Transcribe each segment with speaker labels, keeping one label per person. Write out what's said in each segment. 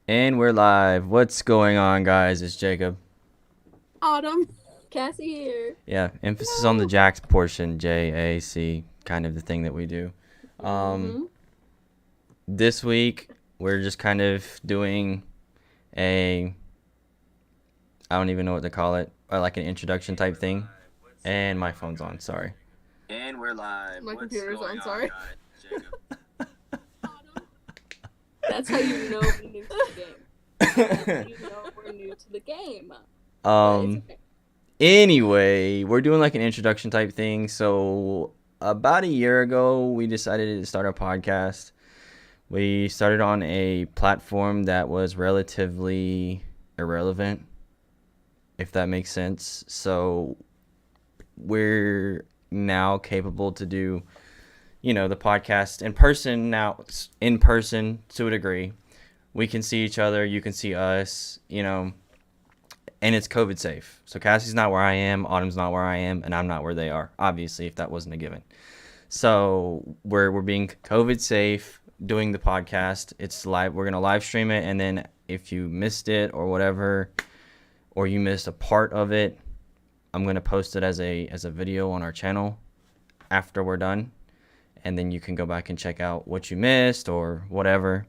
Speaker 1: And we're live. What's going on, guys? It's Jacob.
Speaker 2: Autumn.
Speaker 3: Cassie here.
Speaker 1: Yeah, emphasis on the JAC'd portion, JAC, kind of the thing that we do. This week, we're just kind of doing I don't even know what to call it, like an introduction type thing. And my phone's on, sorry.
Speaker 4: And we're live.
Speaker 2: My
Speaker 4: What's
Speaker 2: computer's
Speaker 4: going
Speaker 2: on, sorry.
Speaker 4: guys? Jacob.
Speaker 3: That's how you know we're new to the game. That's how you know we're new to the game. But it's okay.
Speaker 1: Anyway, we're doing like an introduction type thing. So about a year ago, we decided to start a podcast. We started on a platform that was relatively irrelevant, if that makes sense. So we're now capable to do, the podcast in person now, in person to a degree. We can see each other. You can see us, and it's COVID safe. So Cassie's not where I am, Autumn's not where I am, and I'm not where they are, obviously, if that wasn't a given. So we're being COVID safe doing the podcast. It's live. We're going to live stream it, and then if you missed it or whatever, or you missed a part of it, I'm going to post it as a video on our channel after we're done, and then you can go back and check out what you missed or whatever.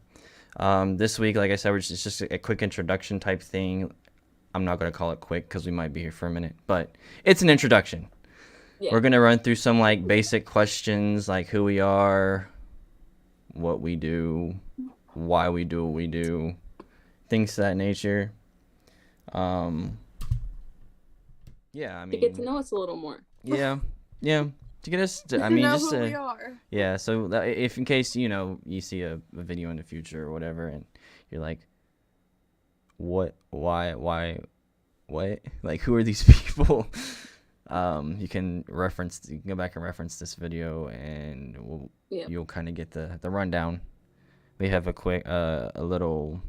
Speaker 1: This week, like I said, it's just a quick introduction type thing. I'm not going to call it quick because we might be here for a minute, but it's an introduction. Yeah. We're going to run through some like basic questions, like who we are, what we do, why we do what we do, things of that nature. Yeah, I mean,
Speaker 3: to get to know us a little more.
Speaker 1: Yeah. To get us to,
Speaker 2: Who we are.
Speaker 1: Yeah, so that, if in case you see a video in the future or whatever, and you're like, what, why, what, like, who are these people? You can go back and reference this video, and you'll kind of get the rundown. We have a little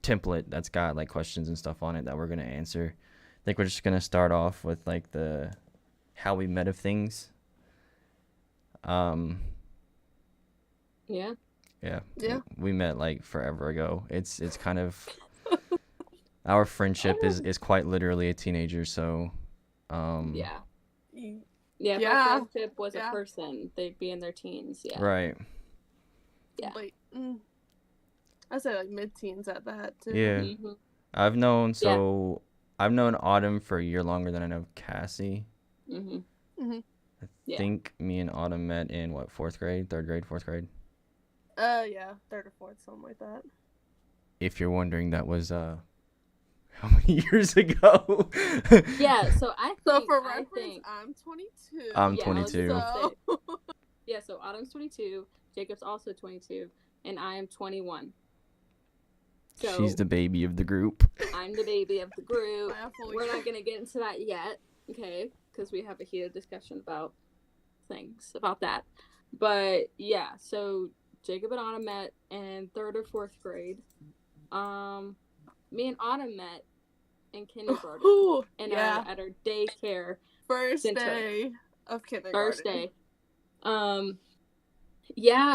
Speaker 1: template that's got like questions and stuff on it that we're gonna answer. I think we're just gonna start off with like the how we met of things.
Speaker 3: Yeah.
Speaker 1: We met like forever ago. It's kind of our friendship is quite literally a teenager. So
Speaker 3: Yeah, if our friendship was a person, they'd be in their teens. Yeah.
Speaker 1: Right.
Speaker 3: Yeah.
Speaker 2: Wait, I'd say like mid-teens at that too.
Speaker 1: Yeah.
Speaker 3: Mm-hmm.
Speaker 1: I've known Autumn for a year longer than I know Cassie.
Speaker 3: Mm-hmm.
Speaker 1: I think me and Autumn met in what, fourth grade?
Speaker 2: Yeah, third or fourth, something like that.
Speaker 1: If you're wondering, that was how many years ago?
Speaker 3: Yeah, so
Speaker 2: for reference, I'm 22.
Speaker 1: I'm 22.
Speaker 3: So Autumn's 22, Jacob's also 22, and I am 21. So
Speaker 1: she's the baby of the group.
Speaker 3: I'm the baby of the group. We're not going to get into that yet, okay? Because we have a heated discussion about things about that. But yeah, so Jacob and Autumn met in third or fourth grade. Me and Autumn met in kindergarten at our daycare
Speaker 2: first
Speaker 3: center.
Speaker 2: Day of kindergarten.
Speaker 3: First day.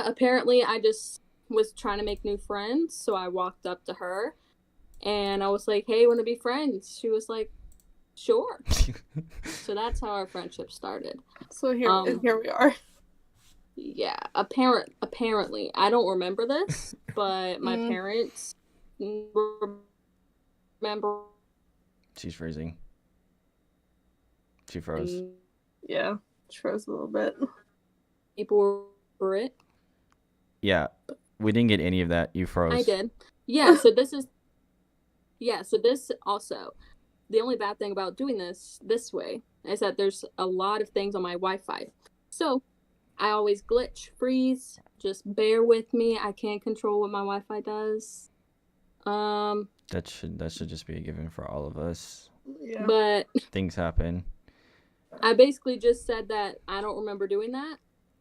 Speaker 3: Apparently I just was trying to make new friends, so I walked up to her and I was like, hey, want to be friends? She was like, sure. So that's how our friendship started.
Speaker 2: So here we are.
Speaker 3: Yeah, apparently I don't remember this, but my parents remember.
Speaker 1: She's freezing. She froze.
Speaker 2: Yeah, she froze a little bit.
Speaker 3: People were it.
Speaker 1: Yeah, we didn't get any of that. You froze.
Speaker 3: I did. Yeah, so this also, the only bad thing about doing this way is that there's a lot of things on my Wi-Fi. So I always glitch, freeze. Just bear with me. I can't control what my Wi-Fi does.
Speaker 1: That should just be a given for all of us.
Speaker 2: Yeah.
Speaker 3: But
Speaker 1: things happen.
Speaker 3: I basically just said that I don't remember doing that.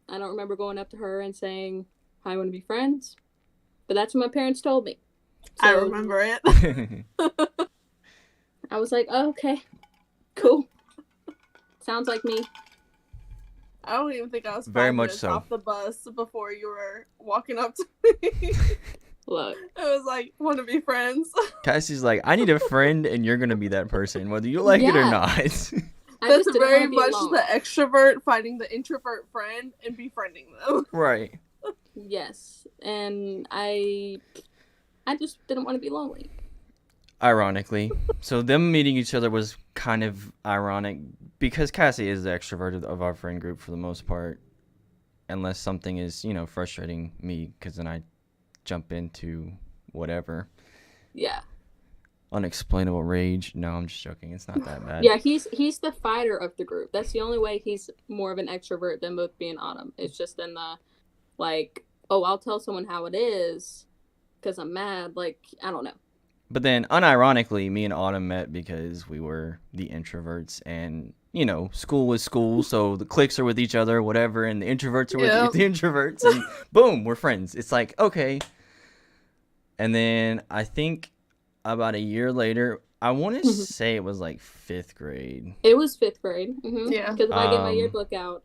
Speaker 3: I don't remember going up to her and saying, I want to be friends. But that's what my parents told me.
Speaker 2: So, I remember it.
Speaker 3: I was like, oh, okay, cool. Sounds like me.
Speaker 2: I don't even think I was
Speaker 1: very
Speaker 2: 5
Speaker 1: much
Speaker 2: minutes
Speaker 1: so
Speaker 2: off the bus before you were walking up to me.
Speaker 3: Look.
Speaker 2: It was like, want to be friends.
Speaker 1: Cassie's like, I need a friend, and you're gonna be that person, whether you like it or
Speaker 3: Yeah.
Speaker 1: not.
Speaker 3: I just
Speaker 2: That's
Speaker 3: didn't
Speaker 2: very
Speaker 3: wanna be
Speaker 2: much
Speaker 3: alone.
Speaker 2: the extrovert finding the introvert friend and befriending them.
Speaker 1: Right.
Speaker 3: Yes, and I just didn't want to be lonely.
Speaker 1: Ironically, so them meeting each other was kind of ironic because Cassie is the extrovert of our friend group for the most part, unless something is frustrating me, because then I jump into whatever
Speaker 3: Yeah.
Speaker 1: unexplainable rage. No, I'm just joking. It's not that bad.
Speaker 3: Yeah, he's the fighter of the group. That's the only way he's more of an extrovert than both me and Autumn. It's just in the, like, oh, I'll tell someone how it is because I'm mad. Like, I don't know.
Speaker 1: But then, unironically, me and Autumn met because we were the introverts, and school was school, so the cliques are with each other, whatever, and the introverts are with the introverts, and boom, we're friends. It's like, okay. And then I think about a year later, I want to say it was like 5th grade.
Speaker 3: It was 5th grade.
Speaker 2: Yeah.
Speaker 3: Because if I get my yearbook out,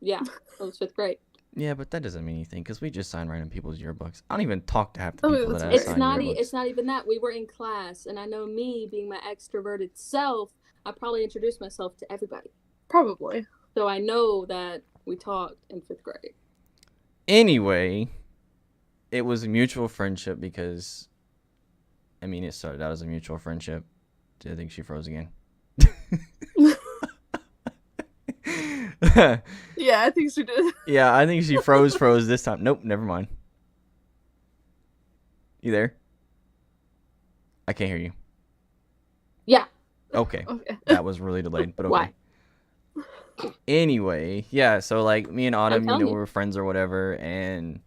Speaker 3: yeah, it was 5th grade.
Speaker 1: Yeah, but that doesn't mean anything because we just sign random people's yearbooks. I don't even talk to half the people that I
Speaker 3: It's
Speaker 1: sign
Speaker 3: not.
Speaker 1: yearbooks.
Speaker 3: It's not even that. We were in class, and I know me being my extroverted self, I probably introduced myself to everybody.
Speaker 2: Probably.
Speaker 3: So I know that we talked in 5th grade.
Speaker 1: Anyway, it was a mutual friendship because, it started out as a mutual friendship. I think she froze again.
Speaker 2: Yeah, I think she did.
Speaker 1: Yeah, I think she froze this time. Nope, never mind. You there? I can't hear you.
Speaker 3: Yeah.
Speaker 1: Okay.
Speaker 2: Okay.
Speaker 1: That was really delayed, but okay.
Speaker 3: Why?
Speaker 1: Anyway, yeah, so like me and Autumn, we
Speaker 3: you.
Speaker 1: were friends or whatever, and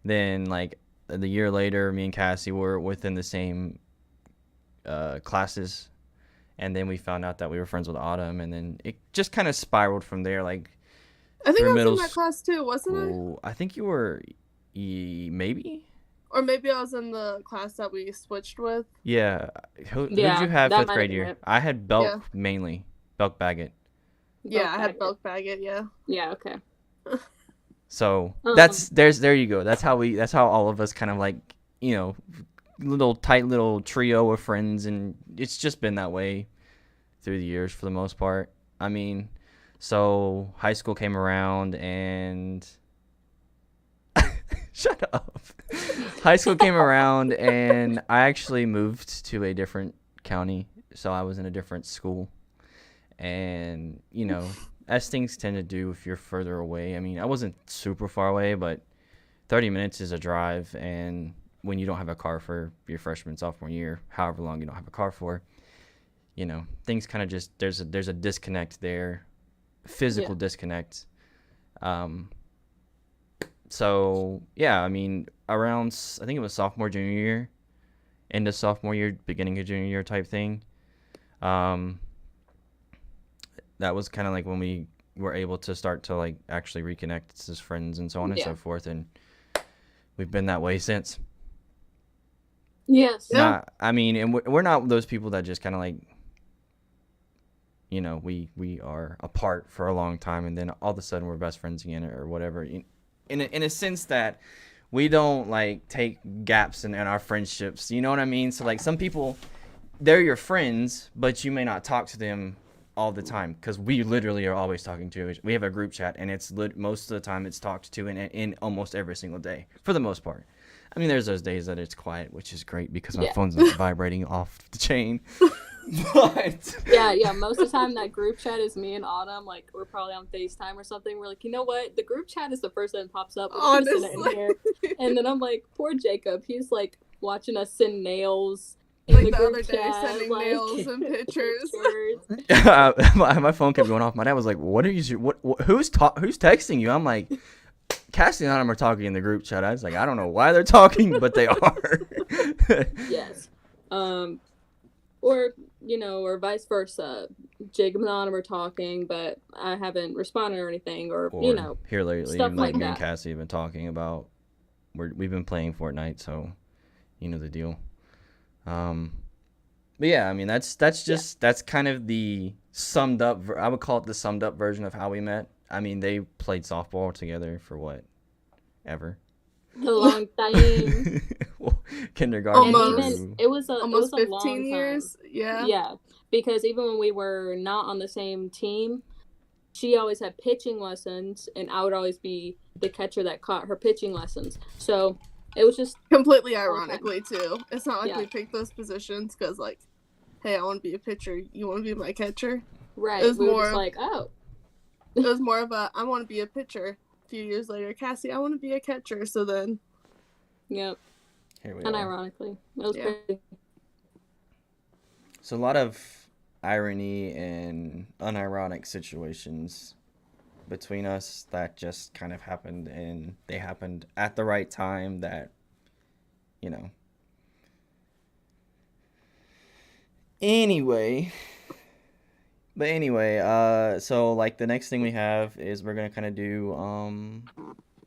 Speaker 1: then like the year later, me and Cassie were within the same classes, and then we found out that we were friends with Autumn, and then it just kind of spiraled from there. Like,
Speaker 2: I think I was
Speaker 1: middle
Speaker 2: in that class too, wasn't I?
Speaker 1: I think you were, maybe.
Speaker 2: Or maybe I was in the class that we switched with.
Speaker 1: Yeah. Who did
Speaker 3: Yeah,
Speaker 1: you have
Speaker 3: that
Speaker 1: 5th
Speaker 3: might
Speaker 1: grade
Speaker 3: have been
Speaker 1: year?
Speaker 3: it.
Speaker 1: I had Belk
Speaker 2: Yeah.
Speaker 1: mainly. Belk Baggett.
Speaker 2: Yeah, I had
Speaker 3: Baggett.
Speaker 2: Belk Baggett, yeah.
Speaker 3: Yeah. Okay.
Speaker 1: So there you go. That's how all of us kind of like, little tight little trio of friends, and it's just been that way through the years for the most part. So high school came around and shut up. High school came around and I actually moved to a different county, so I was in a different school. And, as things tend to do if you're further away. I wasn't super far away, but 30 minutes is a drive, and when you don't have a car for your freshman, sophomore year, however long you don't have a car for, things kind of just, there's a disconnect there, physical disconnect. So, yeah, around, I think it was sophomore, junior year, end of sophomore year, beginning of junior year type thing. That was kind of like when we were able to start to like actually reconnect as friends and so on and so forth, and we've been that way since.
Speaker 3: Yes.
Speaker 2: Yeah.
Speaker 1: And we're not those people that just kind of like, we are apart for a long time and then all of a sudden we're best friends again or whatever. In a sense that we don't like take gaps in our friendships. You know what I mean? So like some people, they're your friends, but you may not talk to them all the time because we literally are always talking to. We have a group chat and it's most of the time it's talked to in almost every single day for the most part. There's those days that it's quiet, which is great because my phone's not vibrating off the chain. But
Speaker 3: yeah, most of the time that group chat is me and Autumn. Like, we're probably on FaceTime or something. We're like, you know what? The group chat is the first thing that pops up.
Speaker 2: Honestly.
Speaker 3: And then I'm like, poor Jacob. He's like watching us send nails.
Speaker 2: Like the other day, sending nails and pictures.
Speaker 1: My phone kept going off. My dad was like, "What are you? Who's texting you?" I'm like, "Cassie and Autumn are talking in the group chat." I was like, "I don't know why they're talking, but they are."
Speaker 3: Yes. Or vice versa. Jacob and Autumn are talking, but I haven't responded or anything, or
Speaker 1: here lately,
Speaker 3: stuff
Speaker 1: even
Speaker 3: like
Speaker 1: me and
Speaker 3: that.
Speaker 1: Cassie have been talking about. We've been playing Fortnite, so you know the deal. But yeah, that's kind of the summed up. I would call it the summed up version of how we met. They played softball together for what, ever.
Speaker 3: A long time.
Speaker 1: Well, kindergarten.
Speaker 3: And
Speaker 2: Almost.
Speaker 3: even it was a
Speaker 2: Almost
Speaker 3: long
Speaker 2: 15
Speaker 3: time.
Speaker 2: years. Yeah.
Speaker 3: Yeah, because even when we were not on the same team, she always had pitching lessons, and I would always be the catcher that caught her pitching lessons. So it was just
Speaker 2: Completely ironically, too. It's not like
Speaker 3: Yeah.
Speaker 2: we picked those positions because, like, hey, I want to be a pitcher. You want to be my catcher?
Speaker 3: right.
Speaker 2: It was
Speaker 3: We were
Speaker 2: more
Speaker 3: just
Speaker 2: of-
Speaker 3: like, oh,
Speaker 2: It was more of a, I want to be a pitcher. A few years later, Cassie, I want to be a catcher. So then,
Speaker 3: yep.
Speaker 1: Here we
Speaker 3: And
Speaker 1: are.
Speaker 3: ironically, it was
Speaker 2: Yeah.
Speaker 3: crazy.
Speaker 1: So a lot of irony and unironic situations between us that just kind of happened, and they happened at the right time that, you know. Anyway, so like the next thing we have is we're gonna kind of do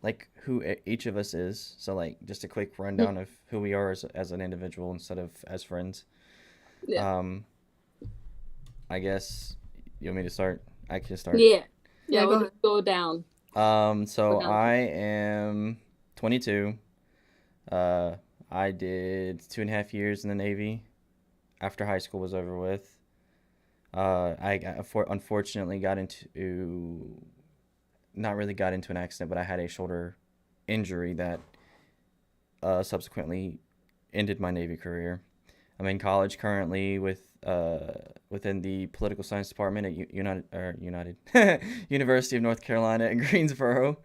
Speaker 1: like who each of us is. So like just a quick rundown of who we are as an individual instead of as friends.
Speaker 3: Yeah.
Speaker 1: I guess you want me to start? I can start.
Speaker 3: Yeah.
Speaker 2: Yeah,
Speaker 3: We'll
Speaker 2: go
Speaker 3: just go down.
Speaker 1: So
Speaker 3: Go down.
Speaker 1: I am 22. I did 2.5 years in the Navy after high school was over with. Unfortunately not really got into an accident, but I had a shoulder injury that subsequently ended my Navy career. I'm in college currently within the political science department at University of North Carolina in Greensboro.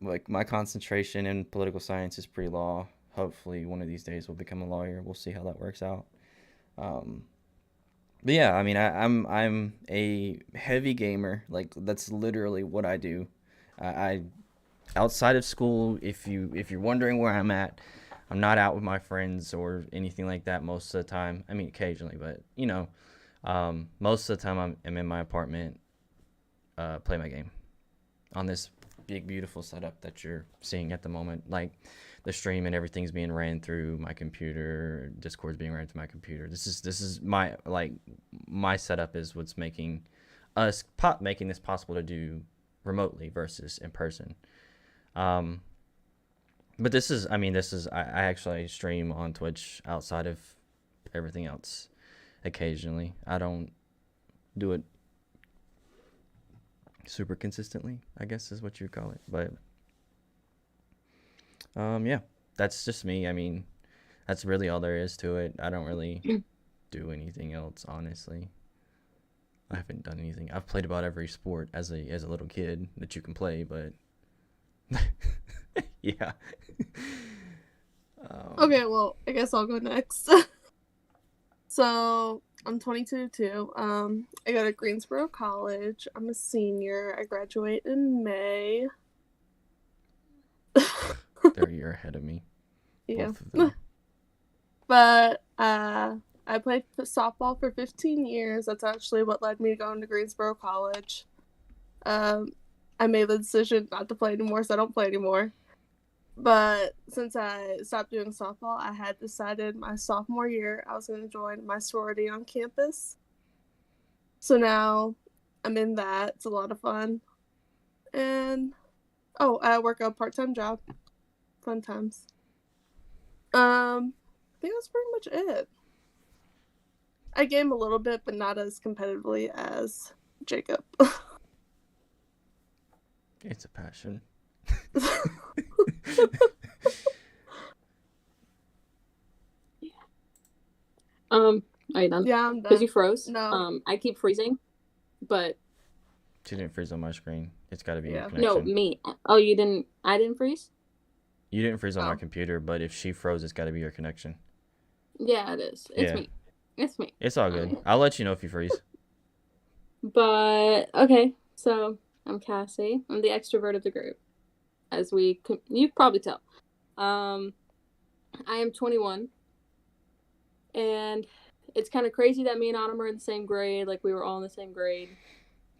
Speaker 1: Like my concentration in political science is pre-law. Hopefully one of these days we'll become a lawyer. We'll see how that works out. But yeah, I mean, I'm a heavy gamer. Like that's literally what I do. I outside of school, if you're wondering where I'm at, I'm not out with my friends or anything like that most of the time. I mean, occasionally, but you know, most of the time I'm in my apartment, play my game on this big beautiful setup that you're seeing at the moment. Like the stream and everything's being ran through my computer. Discord's being ran through my computer. This is my setup is what's making this possible to do remotely versus in person. But I actually stream on Twitch outside of everything else occasionally. I don't do it super consistently, I guess is what you call it. But yeah, that's just me. I mean, that's really all there is to it. I don't really do anything else, honestly. I haven't done anything. I've played about every sport as a little kid that you can play, but yeah.
Speaker 2: Okay, well, I guess I'll go next. So, I'm 22 too. I go to Greensboro College. I'm a senior. I graduate in May.
Speaker 1: They're a year ahead of me.
Speaker 2: Yeah.
Speaker 1: Both of them.
Speaker 2: But I played softball for 15 years. That's actually what led me to going to Greensboro College. I made the decision not to play anymore, so I don't play anymore. But since I stopped doing softball, I had decided my sophomore year I was going to join my sorority on campus. So now I'm in that. It's a lot of fun. And, I work a part-time job. Fun times. I think that's pretty much it. I game a little bit, but not as competitively as Jacob.
Speaker 1: It's a passion.
Speaker 3: Are you done?
Speaker 2: Yeah, I'm
Speaker 3: Because
Speaker 2: done.
Speaker 3: you froze.
Speaker 2: No.
Speaker 3: I keep freezing, but
Speaker 1: She didn't freeze on my screen. It's got to be your
Speaker 2: Yeah.
Speaker 1: connection.
Speaker 3: no, me. Oh, you didn't. I didn't freeze.
Speaker 1: You didn't freeze on my
Speaker 2: Oh.
Speaker 1: computer, but if she froze, it's got to be your connection.
Speaker 3: Yeah, it is. It's
Speaker 1: Yeah.
Speaker 3: me. It's me.
Speaker 1: It's all good. I'll let you know if you freeze.
Speaker 3: But okay, so I'm Cassie. I'm the extrovert of the group, as you can probably tell. I am 21, and it's kind of crazy that me and Autumn are in the same grade. Like we were all in the same grade.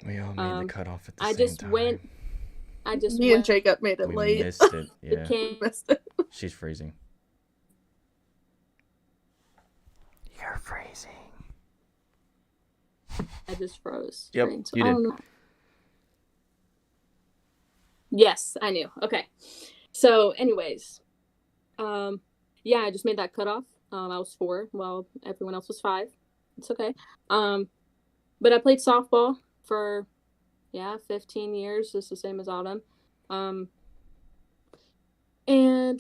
Speaker 1: We all made the cutoff at the
Speaker 3: I
Speaker 1: same
Speaker 3: just
Speaker 1: time.
Speaker 2: Me and Jacob made it
Speaker 1: We
Speaker 2: late.
Speaker 1: missed it. Yeah.
Speaker 3: Can't.
Speaker 2: Missed it.
Speaker 1: She's freezing. You're freezing.
Speaker 3: I just froze.
Speaker 1: Yep,
Speaker 3: Screen, so
Speaker 1: you
Speaker 3: I
Speaker 1: did.
Speaker 3: don't know. Yes, I knew. Okay. So, anyways, yeah, I just made that cutoff. I was 4 while everyone else was 5. It's okay. But I played softball for 15 years, just the same as Autumn. And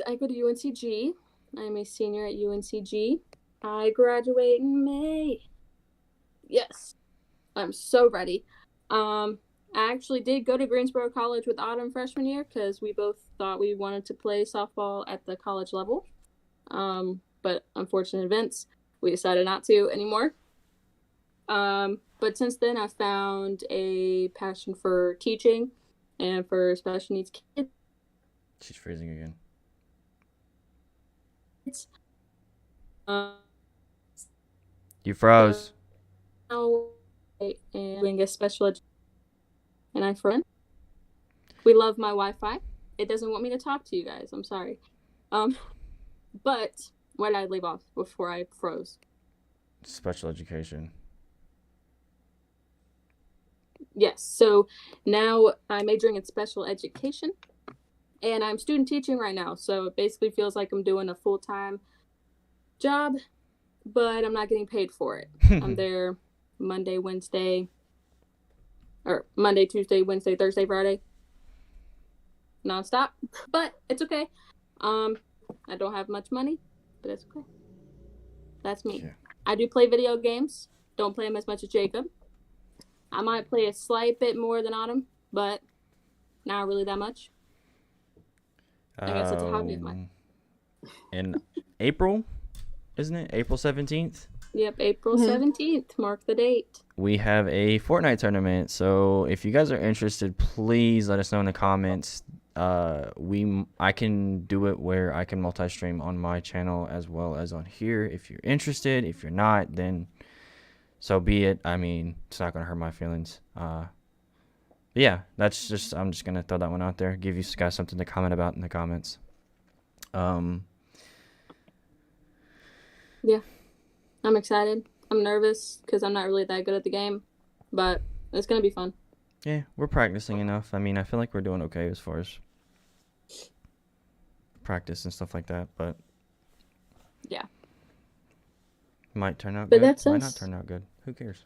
Speaker 3: I go to UNCG. I'm a senior at UNCG. I graduate in May. Yes, I'm so ready. I actually did go to Greensboro College with Autumn freshman year because we both thought we wanted to play softball at the college level. But unfortunate events, we decided not to anymore. But since then, I found a passion for teaching and for special needs kids.
Speaker 1: She's freezing again. You froze.
Speaker 3: Now, and doing a special education. And I friend. We love my Wi-Fi. It doesn't want me to talk to you guys. I'm sorry. But where did I leave off before I froze?
Speaker 1: Special education.
Speaker 3: Yes. So now I'm majoring in special education, and I'm student teaching right now. So it basically feels like I'm doing a full-time job, but I'm not getting paid for it. I'm there Monday, Tuesday, Wednesday, Thursday, Friday, nonstop. But it's okay. I don't have much money, but it's okay. That's me.
Speaker 1: Yeah.
Speaker 3: I do play video games. Don't play them as much as Jacob. I might play a slight bit more than Autumn, but not really that much. I guess it's a hobby of mine.
Speaker 1: In April, isn't it? April 17th?
Speaker 3: Yep, April 17th. Mark the date.
Speaker 1: We have a Fortnite tournament. So if you guys are interested, please let us know in the comments. I can do it where I can multi-stream on my channel as well as on here. If you're interested, if you're not, then so be it. I mean, it's not gonna hurt my feelings. Yeah, I'm just gonna throw that one out there. Give you guys something to comment about in the comments.
Speaker 3: Yeah, I'm excited. I'm nervous because I'm not really that good at the game, but it's gonna be fun.
Speaker 1: Yeah, we're practicing enough. I mean, I feel like we're doing okay as far as practice and stuff like that, but
Speaker 3: yeah,
Speaker 1: might turn out
Speaker 3: but
Speaker 1: good.
Speaker 3: that's
Speaker 1: Might not
Speaker 3: us.
Speaker 1: turn out good. Who cares?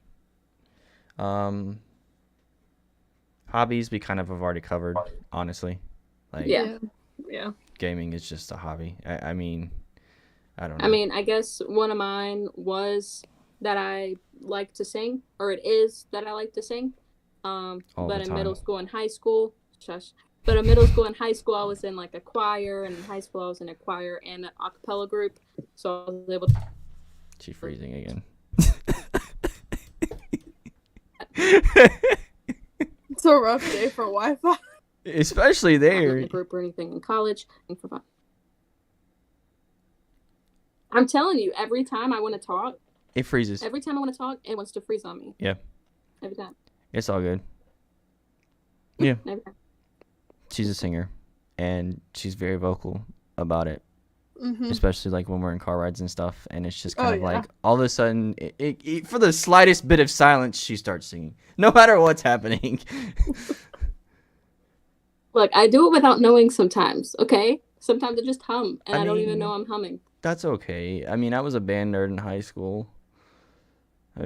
Speaker 1: Hobbies we kind of have already covered, honestly. Like,
Speaker 3: Yeah.
Speaker 1: gaming is just a hobby. I mean, I don't know.
Speaker 3: I mean, I guess one of mine was that I like to sing, or it is that I like to sing.
Speaker 1: All
Speaker 3: But
Speaker 1: the
Speaker 3: in middle
Speaker 1: time.
Speaker 3: school and high school, But in middle school and high school, I was in like a choir, and in high school, I was in a choir and an a cappella group. So I was able to.
Speaker 1: She's freezing again.
Speaker 2: It's a rough day for Wi-Fi.
Speaker 1: Especially
Speaker 3: Not in
Speaker 1: there.
Speaker 3: a group or anything in college. And for fun. I'm telling you, every time I want to talk,
Speaker 1: It freezes.
Speaker 3: it wants to freeze on me.
Speaker 1: Yeah.
Speaker 3: Every time.
Speaker 1: It's all good. Yeah.
Speaker 3: Every time.
Speaker 1: She's a singer, and she's very vocal about it.
Speaker 2: Mm-hmm.
Speaker 1: Especially like when we're in car rides and stuff, and it's just kind
Speaker 2: Oh,
Speaker 1: of
Speaker 2: yeah.
Speaker 1: like all of a sudden for the slightest bit of silence she starts singing, no matter what's happening.
Speaker 3: Look, I do it without knowing sometimes, okay? Sometimes I just hum, and
Speaker 1: I
Speaker 3: I don't even
Speaker 1: mean-
Speaker 3: know I'm humming.
Speaker 1: That's okay. I mean, I was a band nerd in high school. I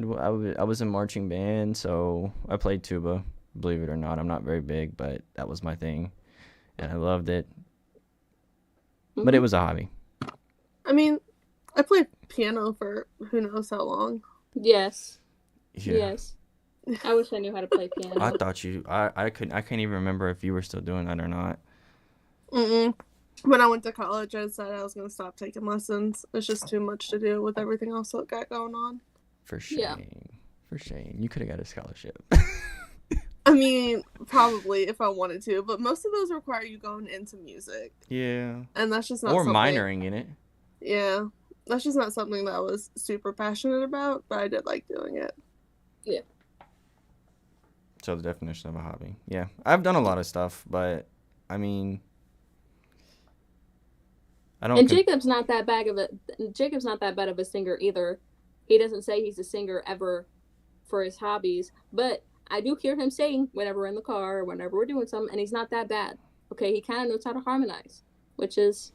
Speaker 1: was in marching band, so I played tuba. Believe it or not, I'm not very big, but that was my thing, and I loved it. But it was a hobby.
Speaker 2: I mean, I played piano for who knows how long.
Speaker 3: Yes.
Speaker 1: Yeah.
Speaker 3: Yes. I wish I knew how to play piano.
Speaker 1: I thought I can't even remember if you were still doing that or not.
Speaker 2: Mm-mm. When I went to college, I decided I was going to stop taking lessons. It's just too much to do with everything else that got going on.
Speaker 1: For shame.
Speaker 3: Yeah.
Speaker 1: For shame. You could have got a scholarship.
Speaker 2: I mean, probably if I wanted to, but most of those require you going into music,
Speaker 1: Yeah.
Speaker 2: and that's just not
Speaker 1: Or
Speaker 2: something.
Speaker 1: minoring in it.
Speaker 2: Yeah, that's just not something that I was super passionate about, but I did like doing it.
Speaker 1: So the definition of a hobby. Yeah. I've done a lot of stuff, but I mean, I don't.
Speaker 3: And Jacob's not that bad of a singer either. He doesn't say he's a singer ever for his hobbies, but I do hear him sing whenever we're in the car or whenever we're doing something, and he's not that bad. Okay, he kind of knows how to harmonize. which is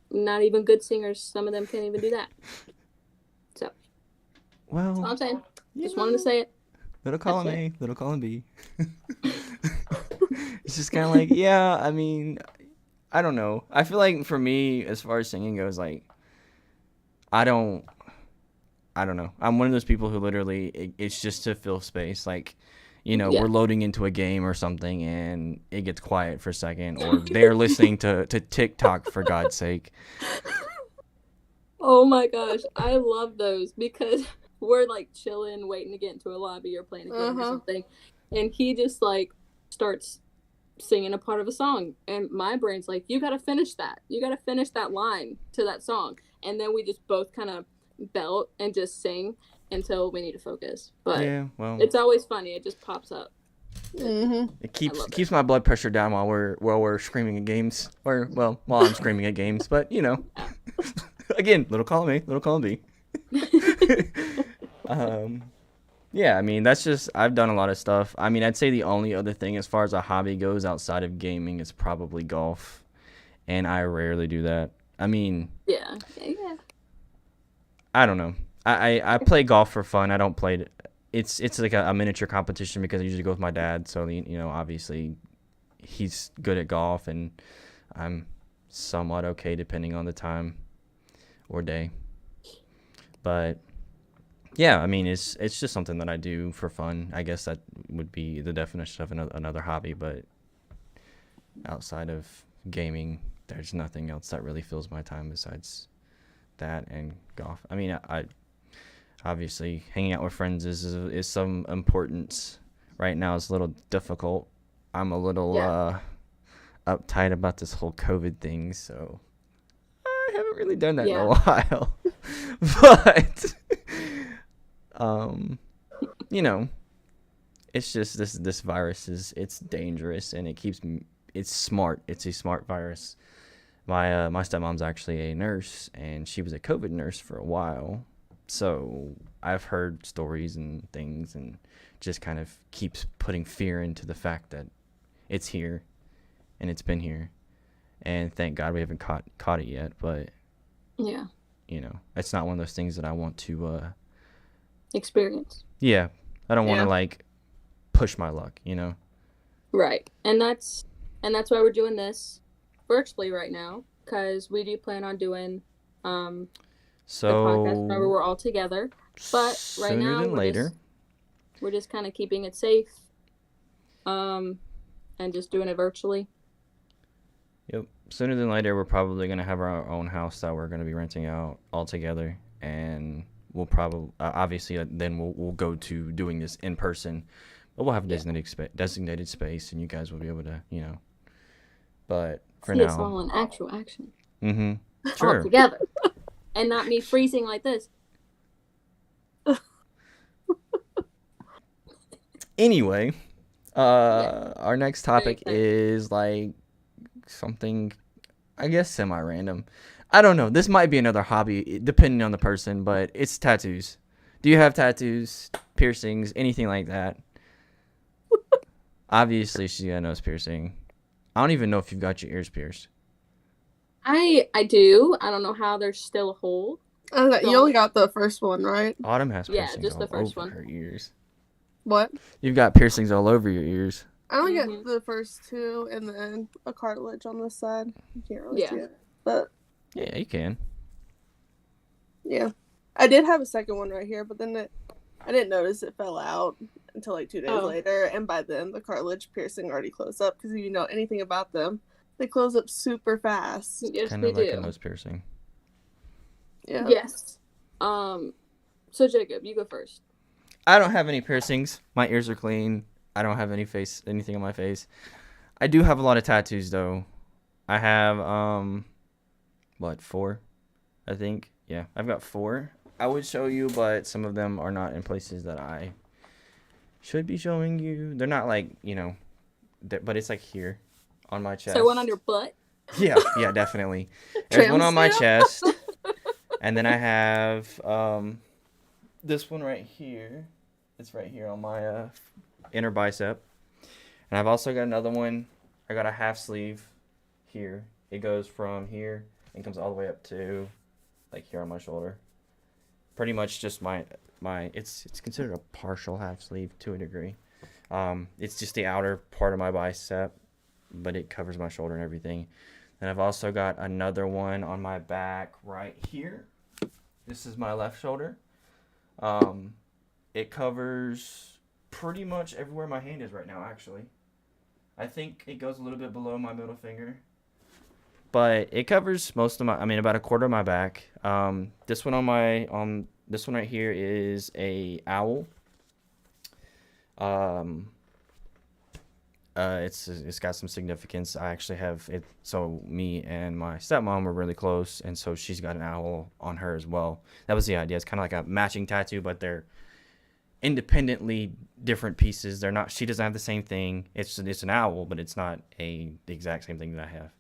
Speaker 3: not even good singers. Some of them can't even do that. So,
Speaker 1: Well,
Speaker 3: that's all I'm saying. Just wanted to say it.
Speaker 1: Little column A, little column B. It's just kind of like, yeah, I mean, I don't know. I feel like for me, as far as singing goes, like, I don't know. I'm one of those people who literally, it's just to fill space. Like, we're loading into a game or something and it gets quiet for a second, or they're listening to TikTok, for God's sake.
Speaker 3: Oh my gosh, I love those because we're like chilling, waiting to get into a lobby or playing a game or something, and he just like starts singing a part of a song, and my brain's like, you gotta finish that line to that song, and then we just both kind of belt and just sing until we need to focus. But
Speaker 1: yeah, well,
Speaker 3: it's always funny, it just pops up.
Speaker 1: It keeps my blood pressure down while we're screaming at games, or while I'm screaming at games, but again, little column A, little column B. Yeah, I mean, that's just, I've done a lot of stuff. I mean, I'd say the only other thing as far as a hobby goes outside of gaming is probably golf, and I rarely do that. I mean,
Speaker 3: yeah.
Speaker 1: I don't know. I play golf for fun. I don't play it. It's like a miniature competition because I usually go with my dad, so obviously he's good at golf and I'm somewhat okay depending on the time or day. But yeah, I mean, it's just something that I do for fun. I guess that would be the definition of another hobby, but outside of gaming, there's nothing else that really fills my time besides that and golf. I mean, I obviously hanging out with friends is some importance. Right now it's a little difficult. I'm a little uptight about this whole COVID thing, so I haven't really done that in a while. But it's just this virus it's dangerous and it's smart. It's a smart virus. My stepmom's actually a nurse, and she was a COVID nurse for a while. So I've heard stories and things, and just kind of keeps putting fear into the fact that it's here and it's been here. And thank God we haven't caught it yet, but
Speaker 3: yeah,
Speaker 1: it's not one of those things that I want to
Speaker 3: experience.
Speaker 1: Yeah, I don't want to like push my luck,
Speaker 3: Right, and that's why we're doing this virtually right now, because we do plan on doing the podcast whenever we're all together. But right now, we're just kind of keeping it safe, and just doing it virtually.
Speaker 1: Yep. Sooner than later, we're probably going to have our own house that we're going to be renting out all together, and we'll probably obviously then we'll go to doing this in person, but we'll have a designated space, and you guys will be able to But for now,
Speaker 3: it's all in actual action.
Speaker 1: Mm-hmm. Sure.
Speaker 3: All together, and not me freezing like this.
Speaker 1: Anyway, our next topic is like something, I guess, semi-random. I don't know. This might be another hobby, depending on the person, but it's tattoos. Do you have tattoos, piercings, anything like that? Obviously, she got a nose piercing. I don't even know if you've got your ears pierced.
Speaker 3: I do. I don't know how there's still a hole.
Speaker 2: You only got the first one, right?
Speaker 1: Autumn has piercings
Speaker 3: just the first
Speaker 1: over
Speaker 3: one.
Speaker 1: her ears.
Speaker 2: What?
Speaker 1: You've got piercings all over your ears.
Speaker 2: I only get the first two and then a cartilage on this side. You can't really see it. But
Speaker 1: yeah, you can.
Speaker 2: Yeah. I did have a second one right here, but then I didn't notice it fell out until like 2 days later, and by then the cartilage piercing already closed up, because if you know anything about them, they close up super fast.
Speaker 3: Yes,
Speaker 1: kind
Speaker 3: they
Speaker 1: of like
Speaker 3: do.
Speaker 1: a nose piercing.
Speaker 2: Yeah.
Speaker 3: Yes. So Jacob, you go first.
Speaker 1: I don't have any piercings. My ears are clean. I don't have anything on my face. I do have a lot of tattoos though. I have 4? I think. Yeah, I've got 4. I would show you, but some of them are not in places that I should be showing you. They're not like, but it's like here on my chest.
Speaker 3: So one on your butt?
Speaker 1: Yeah, definitely. There's one on my chest. And then I have this one right here. It's right here on my inner bicep. And I've also got another one. I got a half sleeve here It goes from here and comes all the way up to like here on my shoulder. Pretty much just my it's considered a partial half sleeve to a degree. It's just the outer part of my bicep, but it covers my shoulder and everything. And I've also got another one on my back right here. This is my left shoulder. It covers pretty much everywhere my hand is right now, actually. I think it goes a little bit below my middle finger. But it covers most of about a quarter of my back. This one this one right here is a owl. It's got some significance. I actually have it. So me and my stepmom were really close, and so she's got an owl on her as well. That was the idea. It's kind of like a matching tattoo, but they're independently different pieces. They're not. She doesn't have the same thing. It's an owl, but it's not the exact same thing that I have.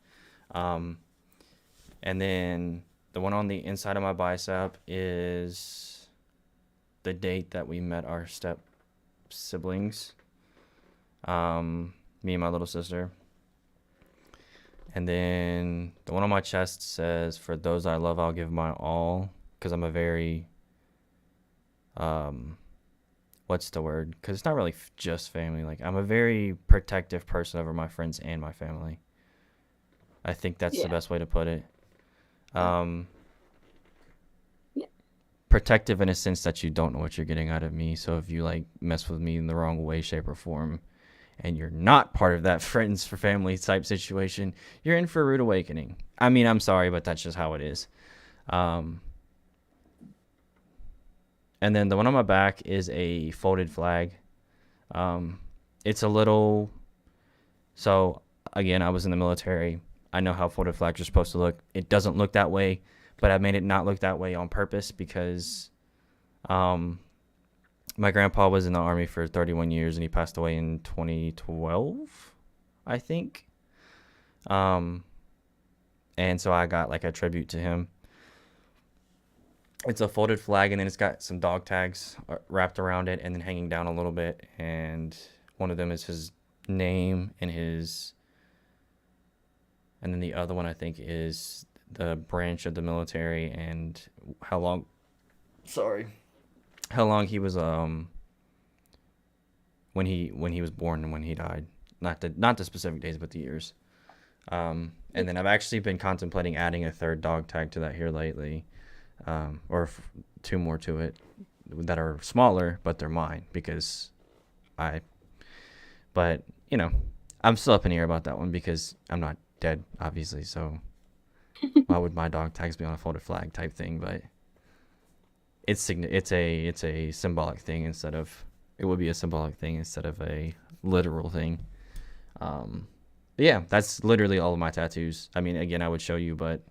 Speaker 1: And then the one on the inside of my bicep is the date that we met our step siblings. Me and my little sister. And then the one on my chest says, "For those I love, I'll give my all." Because I'm a very, what's the word? Because it's not really just family. Like, I'm a very protective person over my friends and my family. I think that's the best way to put it. Protective in a sense that you don't know what you're getting out of me. So if you like mess with me in the wrong way, shape, or form, and you're not part of that friends for family type situation, you're in for a rude awakening. I mean, I'm sorry, but that's just how it is. And then the one on my back is a folded flag. It's a little, so again, I was in the military. I know how folded flags are supposed to look. It doesn't look that way, but I made it not look that way on purpose because my grandpa was in the Army for 31 years and he passed away in 2012, I think. And so I got like a tribute to him. It's a folded flag, and then it's got some dog tags wrapped around it and then hanging down a little bit. And one of them is his name and then the other one I think is the branch of the military and how long he was when he was born and when he died. Not the specific days, but the years. And then I've actually been contemplating adding a third dog tag to that here lately. Or two more to it that are smaller, but they're mine because but you know, I'm still up in the air about that one because I'm not dead, obviously. So why would my dog tags be on a folded flag type thing? But it's a symbolic thing instead of a literal thing. But yeah, that's literally all of my tattoos. I mean, again, I would show you, but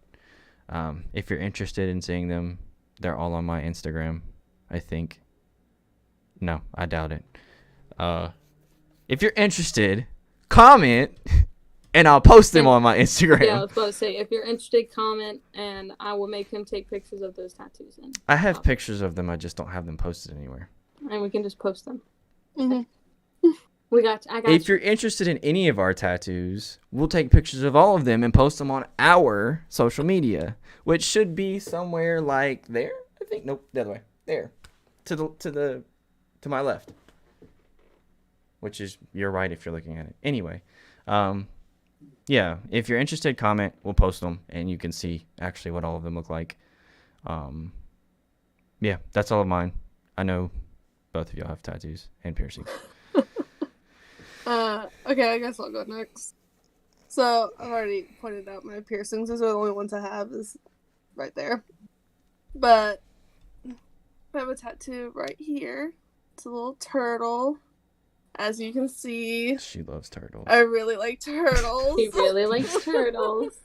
Speaker 1: if you're interested in seeing them, they're all on my Instagram, I think. No, I doubt it. If you're interested, comment, and I'll post them on my Instagram.
Speaker 3: Yeah, I was about to say, if you're interested, comment, and I will make him take pictures of those tattoos.
Speaker 1: I have pictures of them, I just don't have them posted anywhere.
Speaker 3: And we can just post them.
Speaker 2: Mm-hmm.
Speaker 3: I got
Speaker 1: If you're interested in any of our tattoos, we'll take pictures of all of them and post them on our social media, which should be somewhere like there. I think nope, the other way. There. To my left. Which is your right if you're looking at it. Anyway, yeah, if you're interested, comment, we'll post them and you can see actually what all of them look like. Yeah, that's all of mine. I know both of y'all have tattoos and piercings.
Speaker 2: Okay, I guess I'll go next. So, I've already pointed out my piercings. Those are the only ones I have is right there. But I have a tattoo right here. It's a little turtle. As you can see,
Speaker 1: She loves turtles.
Speaker 2: I really like turtles.
Speaker 3: He really likes turtles.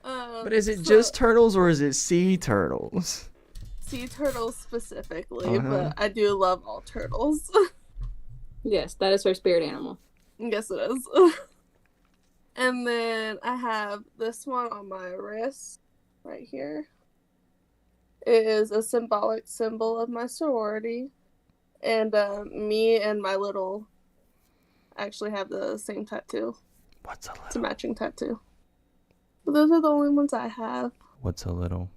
Speaker 1: But is it just turtles or is it sea turtles?
Speaker 2: Sea turtles specifically,
Speaker 1: Uh-huh.
Speaker 2: but I do love all turtles.
Speaker 3: Yes, that is her spirit animal.
Speaker 2: Yes, it is. And then I have this one on my wrist right here. It is a symbolic symbol of my sorority. And me and my little actually have the same tattoo.
Speaker 1: What's a little?
Speaker 2: It's a matching tattoo. Those are the only ones I have.
Speaker 1: What's a little?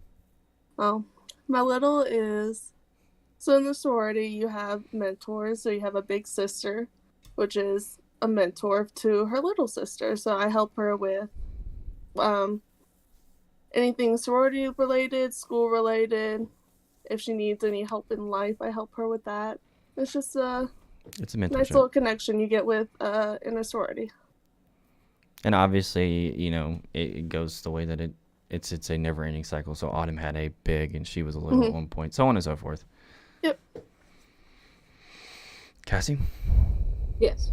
Speaker 2: Oh, my little is, so in the sorority you have mentors. So you have a big sister, which is a mentor to her little sister. So I help her with anything sorority related, school related. If she needs any help in life, I help her with that. It's just a
Speaker 1: It's a
Speaker 2: nice
Speaker 1: mentorship.
Speaker 2: little connection you get with in a sorority.
Speaker 1: And obviously, you know, it goes the way that it's a never-ending cycle. So Autumn had a big, and she was a little at one point, so on and so forth.
Speaker 2: Yep.
Speaker 1: Cassie?
Speaker 3: Yes.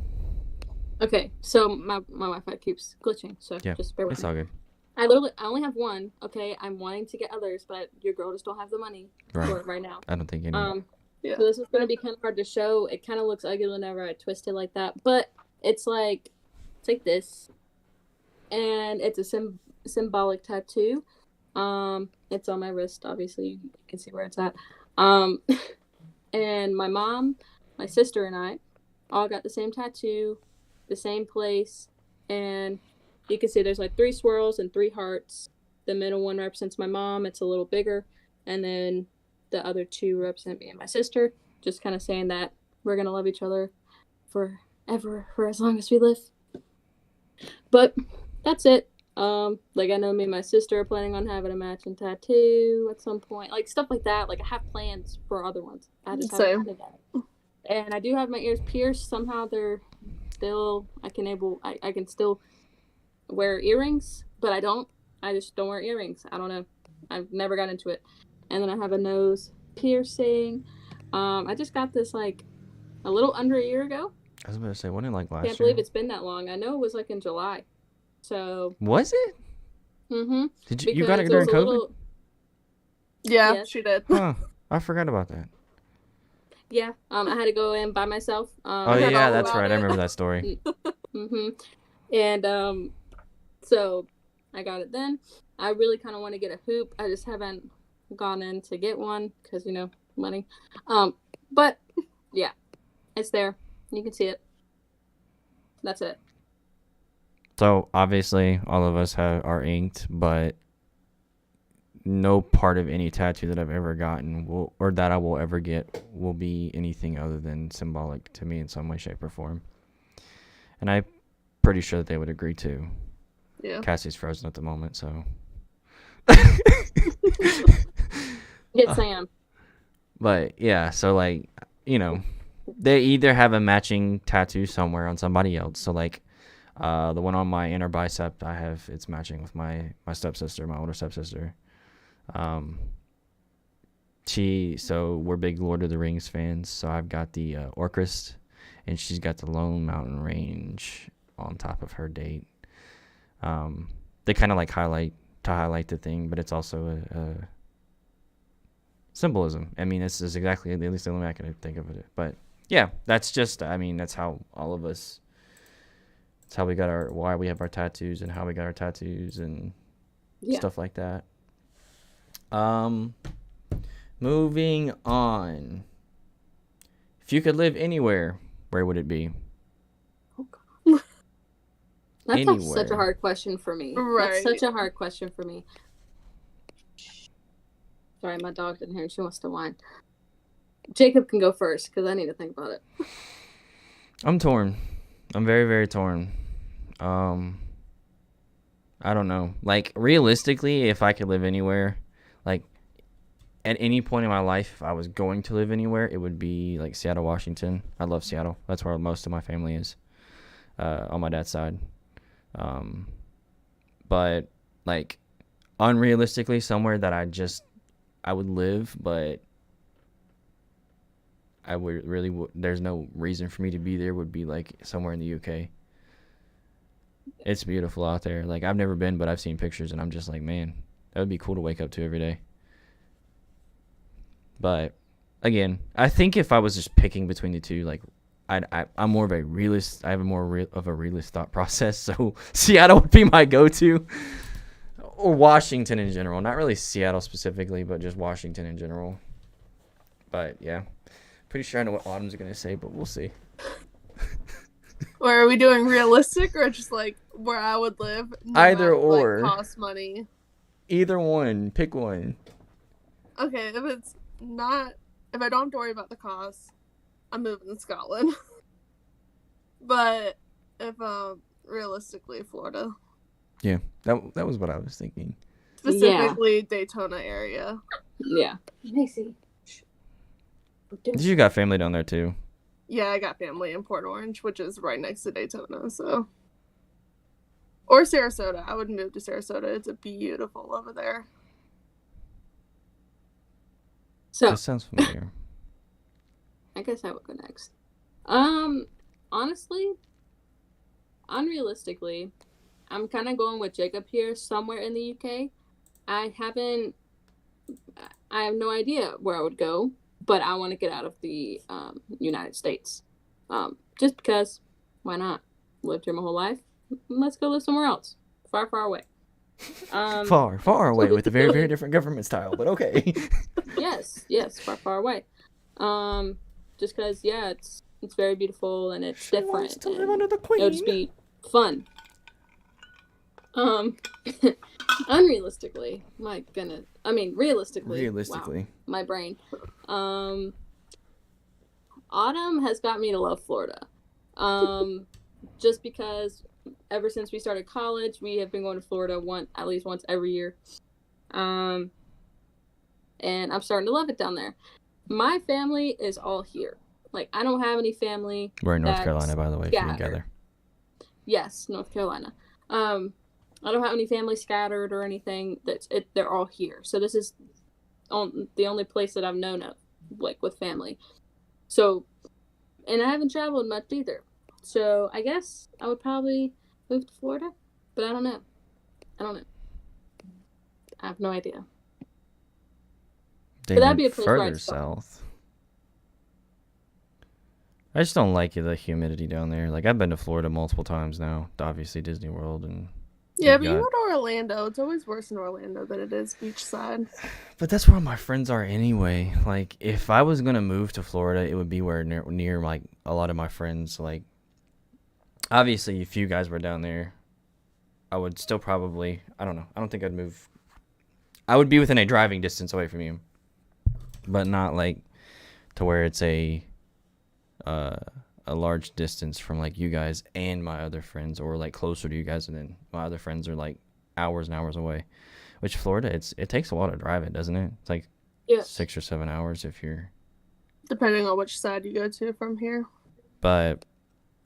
Speaker 3: Okay, so my Wi-Fi keeps glitching, so
Speaker 1: Yeah,
Speaker 3: just bear with
Speaker 1: it's
Speaker 3: me.
Speaker 1: all good.
Speaker 3: I only have one. Okay, I'm wanting to get others, but your girl just don't have the money for it right now.
Speaker 1: I don't think any.
Speaker 2: Yeah.
Speaker 3: So this is gonna be kind of hard to show. It kind of looks ugly whenever I twist it like that, but it's like this, and it's a symbolic tattoo. It's on my wrist. Obviously, you can see where it's at. And my mom, my sister, and I all got the same tattoo, the same place, and you can see there's like 3 swirls and 3 hearts. The middle one represents my mom. It's a little bigger, and then the other 2 represent me and my sister. Just kind of saying that we're gonna love each other forever, for as long as we live. But that's it. Like I know me and my sister are planning on having a matching tattoo at some point, like stuff like that. Like I have plans for other ones. I just haven't done that. And I do have my ears pierced. Somehow they're still. I can still wear earrings, but I don't. I just don't wear earrings. I don't know. I've never got into it. And then I have a nose piercing. I just got this like a little under a year ago.
Speaker 1: I was about to say, wasn't it like last year?
Speaker 3: Can't believe it's been that long. I know it was like in July. So.
Speaker 1: Was it?
Speaker 3: Mm-hmm.
Speaker 1: Did you got it during COVID?
Speaker 2: Yeah,
Speaker 3: Yes.
Speaker 2: she did.
Speaker 1: Huh. I forgot about that.
Speaker 3: Yeah. I had to go in by myself.
Speaker 1: Oh yeah, that's right. I remember that story.
Speaker 3: Mm-hmm. And so I got it then. I really kind of want to get a hoop. I just haven't gone in to get one because money. But yeah, it's there. You can see it. That's it.
Speaker 1: So obviously, all of us are inked, but no part of any tattoo that I've ever gotten or that I will ever get will be anything other than symbolic to me in some way, shape, or form. And I'm pretty sure that they would agree too.
Speaker 2: Yeah.
Speaker 1: Cassie's frozen at the moment, so.
Speaker 3: Yes, I am.
Speaker 1: But yeah, so like, they either have a matching tattoo somewhere on somebody else. So like, the one on my inner bicep, it's matching with my stepsister, my older stepsister. So we're big Lord of the Rings fans. So I've got the Orcrist, and she's got the Lone Mountain Range on top of her date. They kind of like highlight the thing, but it's also a symbolism. I mean, this is exactly at least the only way I can think of it. But yeah, that's just. I mean, that's how all of us. It's how we got why we have our tattoos and how we got our tattoos and stuff like that. Moving on. If you could live anywhere, where would it be?
Speaker 3: That's such a hard question for me.
Speaker 2: Right.
Speaker 3: That's such a hard question for me. Sorry, my dog's in here and she wants to whine. Jacob can go first because I need to think about it.
Speaker 1: I'm torn. I'm very, very torn. I don't know. Like, realistically, if I could live anywhere, like, at any point in my life, if I was going to live anywhere, it would be, like, Seattle, Washington. I love Seattle. That's where most of my family is, on my dad's side. But, like, unrealistically, somewhere that I would live, but I would really, there's no reason for me to be there, would be, like, somewhere in the UK. It's beautiful out there. Like, I've never been, but I've seen pictures, and I'm just like, man, that would be cool to wake up to every day. But, again, I think if I was just picking between the two, like, I'm more of a realist. I have of a realist thought process, so Seattle would be my go-to. Or Washington in general. Not really Seattle specifically, but just Washington in general. But, yeah. Pretty sure I know what Autumn's going to say, but we'll see.
Speaker 2: Or are we doing realistic or just like where I would live. No
Speaker 1: Either
Speaker 2: matter what
Speaker 1: or.
Speaker 2: costs money.
Speaker 1: Either one. Pick one.
Speaker 2: Okay, if I don't have to worry about the cost, I'm moving to Scotland. But if realistically, Florida.
Speaker 1: Yeah, that was what I was thinking.
Speaker 2: Specifically Daytona area.
Speaker 3: Yeah. Macy.
Speaker 1: You got family down there too.
Speaker 2: Yeah, I got family in Port Orange, which is right next to Daytona, so. Or Sarasota. I would move to Sarasota. It's beautiful over there.
Speaker 3: So
Speaker 1: That sounds familiar.
Speaker 3: I guess I would go next. Honestly, unrealistically, I'm kind of going with Jacob here, somewhere in the UK. I have no idea where I would go, but I want to get out of the United States. Just because, why not? Lived here my whole life. Let's go live somewhere else, far, far away.
Speaker 1: Far away with a very, very different government style, but okay.
Speaker 3: Yes, far, far away. Just because, yeah, it's very beautiful and it's different.
Speaker 1: Wants to live
Speaker 3: and
Speaker 1: under the queen.
Speaker 3: It'll just be fun. Unrealistically, realistically. Wow, my brain. Autumn has got me to love Florida. Just because ever since we started college, we have been going to Florida at least once every year. And I'm starting to love it down there. My family is all here. Like, I don't have any family.
Speaker 1: We're in North Carolina, by the way, if you didn't gather.
Speaker 3: Yes, North Carolina. I don't have any family scattered or anything. They're all here. So this is the only place that I've known of, like, with family. So, and I haven't traveled much either. So I guess I would probably move to Florida, but I don't know. I have no idea.
Speaker 1: They
Speaker 3: But that'd
Speaker 1: went
Speaker 3: be a place where
Speaker 1: further
Speaker 3: I'd start.
Speaker 1: south. I just don't like the humidity down there. Like, I've been to Florida multiple times now. Obviously, Disney World and.
Speaker 2: Yeah, but you go to Orlando. It's always worse in Orlando than it is beachside.
Speaker 1: But that's where all my friends are anyway. Like, if I was gonna move to Florida, it would be where near like a lot of my friends. Like, obviously, if you guys were down there, I would still probably. I don't know. I don't think I'd move. I would be within a driving distance away from you, but not like to where it's a large distance from like you guys and my other friends, or like closer to you guys, and then my other friends are like hours and hours away. Which Florida, it takes a while to drive it, doesn't it? It's like 6 or 7 hours if you're.
Speaker 2: Depending on which side you go to from here.
Speaker 1: But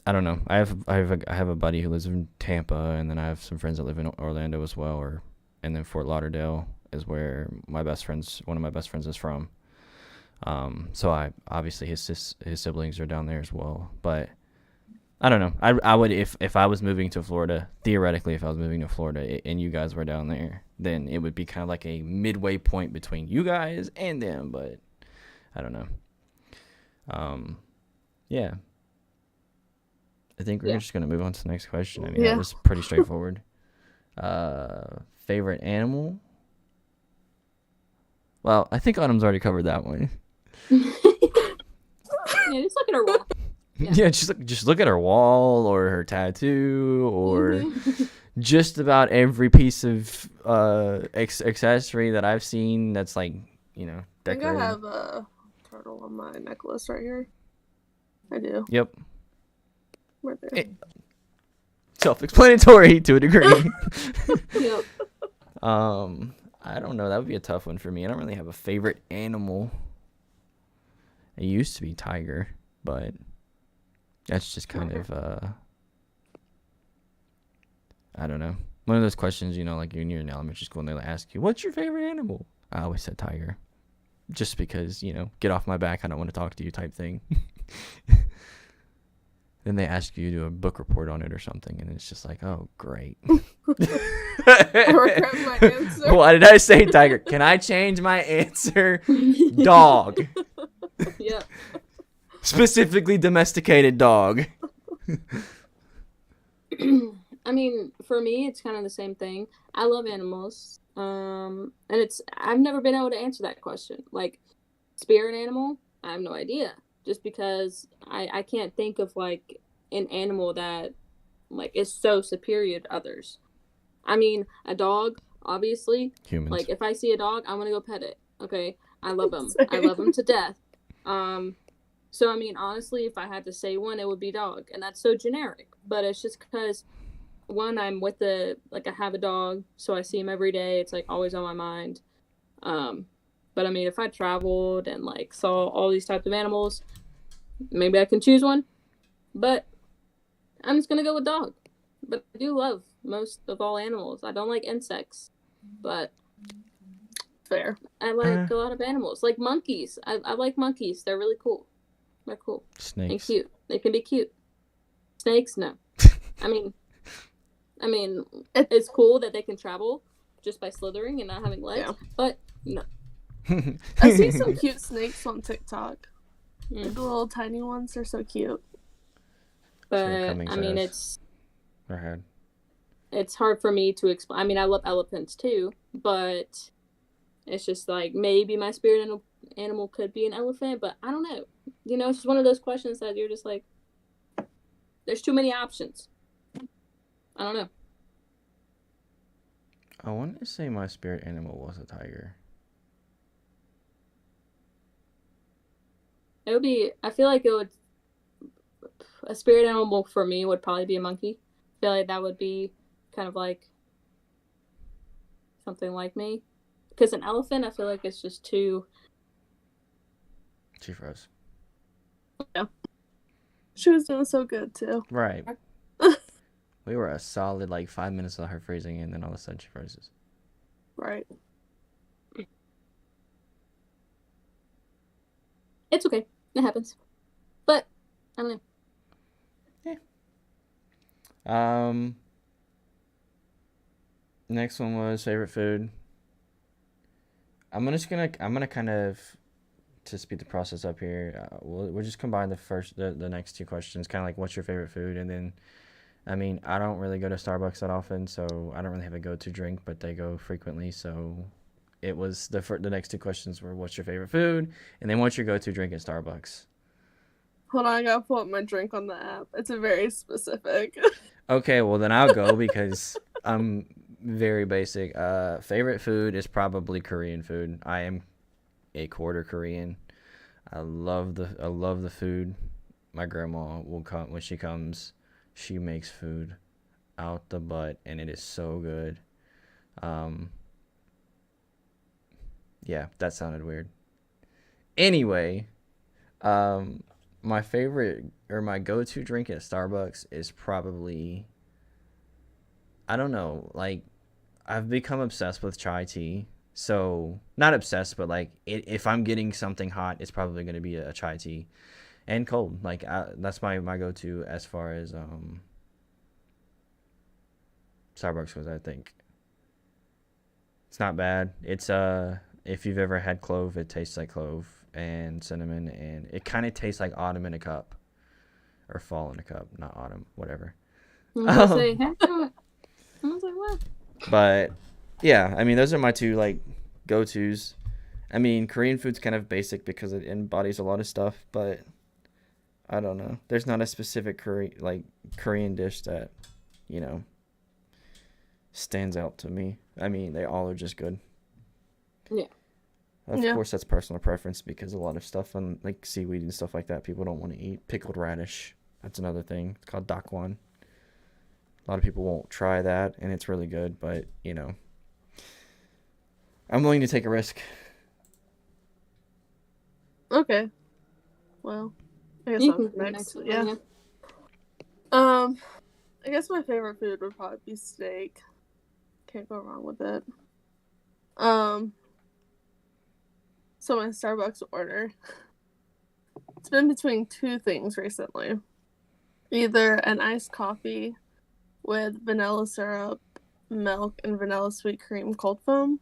Speaker 1: I don't know. I have a buddy who lives in Tampa, and then I have some friends that live in Orlando as well, and then Fort Lauderdale is where one of my best friends is from. So I obviously his siblings are down there as well, but I don't know. I would if I was moving to Florida, theoretically, if I was moving to Florida and you guys were down there, then it would be kind of like a midway point between you guys and them. But I don't know. Yeah. I think we're just gonna move on to the next question. I mean, that was pretty straightforward. Favorite animal? Well, I think Autumn's already covered that one.
Speaker 3: Yeah, just look at her wall.
Speaker 1: Yeah, just look at her wall or her tattoo or just about every piece of accessory that I've seen that's like, decorated.
Speaker 2: I think I have a turtle on my necklace right here. I do.
Speaker 1: Yep.
Speaker 2: Right there.
Speaker 1: Self-explanatory to a degree.
Speaker 3: Yep.
Speaker 1: I don't know. That would be a tough one for me. I don't really have a favorite animal. It used to be tiger, but that's just kind of I don't know. One of those questions, like you're in elementary school and they ask you, "What's your favorite animal?" I always said tiger, just because get off my back. I don't want to talk to you type thing. Then they ask you to do a book report on it or something, and it's just like, oh, great.
Speaker 2: I regret my answer.
Speaker 1: Why did I say tiger? Can I change my answer? Dog.
Speaker 3: Yep.
Speaker 1: Specifically domesticated dog.
Speaker 3: I mean, for me, it's kind of the same thing. I love animals. And I've never been able to answer that question. Like, spirit animal, I have no idea. Just because I can't think of like an animal that like is so superior to others. I mean, a dog, obviously.
Speaker 1: Humans.
Speaker 3: Like if I see a dog, I'm gonna go pet it. Okay, I love them.
Speaker 2: Same.
Speaker 3: I love them to death. So I mean, honestly, if I had to say one, it would be dog, and that's so generic. But it's just because one, I'm with I have a dog, so I see him every day. It's like always on my mind. But I mean, if I traveled and like saw all these types of animals, maybe I can choose one. But I'm just gonna go with dog. But I do love most of all animals. I don't like insects, but
Speaker 2: Fair.
Speaker 3: I like a lot of animals. Like monkeys. I like monkeys. They're really cool. They're cool.
Speaker 1: Snakes.
Speaker 3: And cute. They can be cute. Snakes, no. I mean, it's cool that they can travel just by slithering and not having legs, but no.
Speaker 2: I see some cute snakes on TikTok.
Speaker 3: Mm.
Speaker 2: Like the little tiny ones are so cute.
Speaker 3: But
Speaker 1: Shortcomings
Speaker 3: I mean,
Speaker 1: as Or had.
Speaker 3: it's hard for me to explain. I mean, I love elephants too, but it's just like maybe my spirit animal could be an elephant, but I don't know. You know, it's just one of those questions that you're just like, there's too many options. I don't know.
Speaker 1: I want to say my spirit animal was a tiger.
Speaker 3: It would be, I feel like a spirit animal for me would probably be a monkey. I feel like that would be kind of like something like me. Because an elephant, I feel like it's just too...
Speaker 1: She froze.
Speaker 2: She was doing so good too.
Speaker 1: Right. We were a solid 5 minutes of her freezing, and then all of a sudden she freezes.
Speaker 2: Right.
Speaker 3: It's okay. It happens. But, I don't know.
Speaker 1: Next one was favorite food. I'm gonna kind of, to speed the process up here, we'll just combine the next two questions, kind of like what's your favorite food, and then, I mean, I don't really go to Starbucks that often, so I don't really have a go-to drink, but they go frequently, so it was the next two questions were what's your favorite food, and then what's your go-to drink at Starbucks.
Speaker 2: Hold on, I gotta pull up my drink on the app. It's a very specific.
Speaker 1: Okay, well then I'll go because I'm very basic. Favorite food is probably Korean food. I am a quarter Korean. I love the food. My grandma will come when she comes. She makes food out the butt, and it is so good. Yeah, that sounded weird. Anyway, my favorite or my go-to drink at Starbucks is probably, I don't know, I've become obsessed with chai tea. So, not obsessed, but if I'm getting something hot, it's probably going to be a chai tea. And cold. That's my go-to as far as Starbucks goes, I think. It's not bad. It's if you've ever had clove, it tastes like clove and cinnamon, and it kind of tastes like autumn in a cup. Or fall in a cup, not autumn, whatever.
Speaker 3: I was gonna say, I was like, what?
Speaker 1: But yeah, I mean, those are my two go-tos. I mean, Korean food's kind of basic because it embodies a lot of stuff, but I don't know. There's not a specific Korean dish that, stands out to me. I mean, they all are just good.
Speaker 3: Yeah.
Speaker 1: Of course, that's personal preference because a lot of stuff on seaweed and stuff like that, people don't want to eat. Pickled radish, that's another thing. It's called dakwan. A lot of people won't try that, and it's really good, but, I'm willing to take a risk.
Speaker 2: Okay. Well, I guess
Speaker 3: You
Speaker 2: I'm
Speaker 3: can go
Speaker 2: next.
Speaker 3: one,
Speaker 2: Yeah. I guess my favorite food would probably be steak. Can't go wrong with it. So my Starbucks order. It's been between two things recently. Either an iced coffee with vanilla syrup, milk, and vanilla sweet cream cold foam,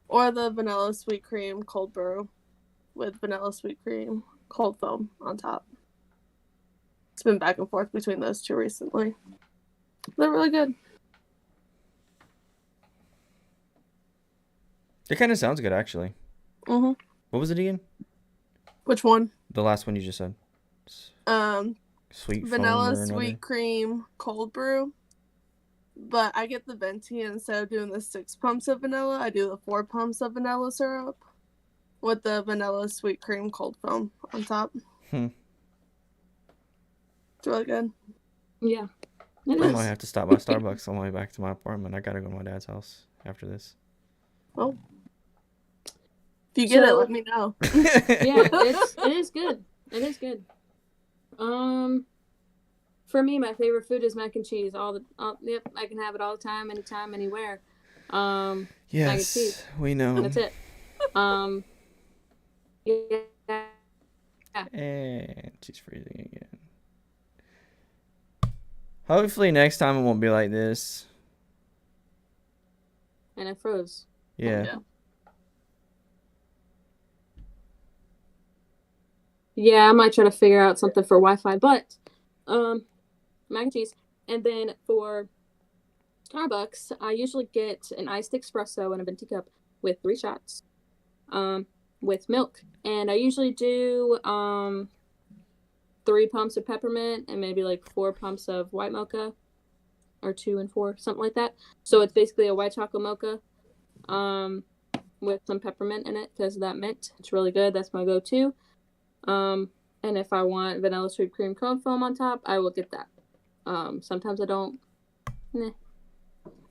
Speaker 2: or the vanilla sweet cream cold brew with vanilla sweet cream cold foam on top. It's been back and forth between those two recently. They're really good.
Speaker 1: It kind of sounds good, actually.
Speaker 2: Mm-hmm.
Speaker 1: What was it again?
Speaker 2: Which one?
Speaker 1: The last one you just said. Sweet foam
Speaker 2: vanilla
Speaker 1: or another?
Speaker 2: sweet cream cold brew. But I get the venti, and instead of doing the 6 pumps of vanilla, I do the 4 pumps of vanilla syrup with the vanilla sweet cream cold foam on top. It's really good.
Speaker 3: Yeah. It
Speaker 1: I
Speaker 3: is.
Speaker 1: might have to stop by Starbucks on my way back to my apartment. I gotta go to my dad's house after this.
Speaker 2: Oh. If you get it, let me know.
Speaker 3: Yeah, it is good. It is good. For me, my favorite food is mac and cheese. Yep, I can have it all the time, anytime, anywhere. Mac and
Speaker 1: Yes,
Speaker 3: cheese.
Speaker 1: we know.
Speaker 3: That's it. Yeah.
Speaker 1: And she's freezing again. Hopefully next time it won't be like this.
Speaker 3: And it froze.
Speaker 1: Yeah.
Speaker 3: Yeah, I might try to figure out something for Wi-Fi, but mac and cheese. And then for Starbucks, I usually get an iced espresso in a venti cup with 3 shots with milk. And I usually do 3 pumps of peppermint and maybe like 4 pumps of white mocha, or 2 and 4, something like that. So it's basically a white chocolate mocha with some peppermint in it because of that mint. It's really good. That's my go-to. And if I want vanilla sweet cream cone foam on top, I will get that. Sometimes I don't.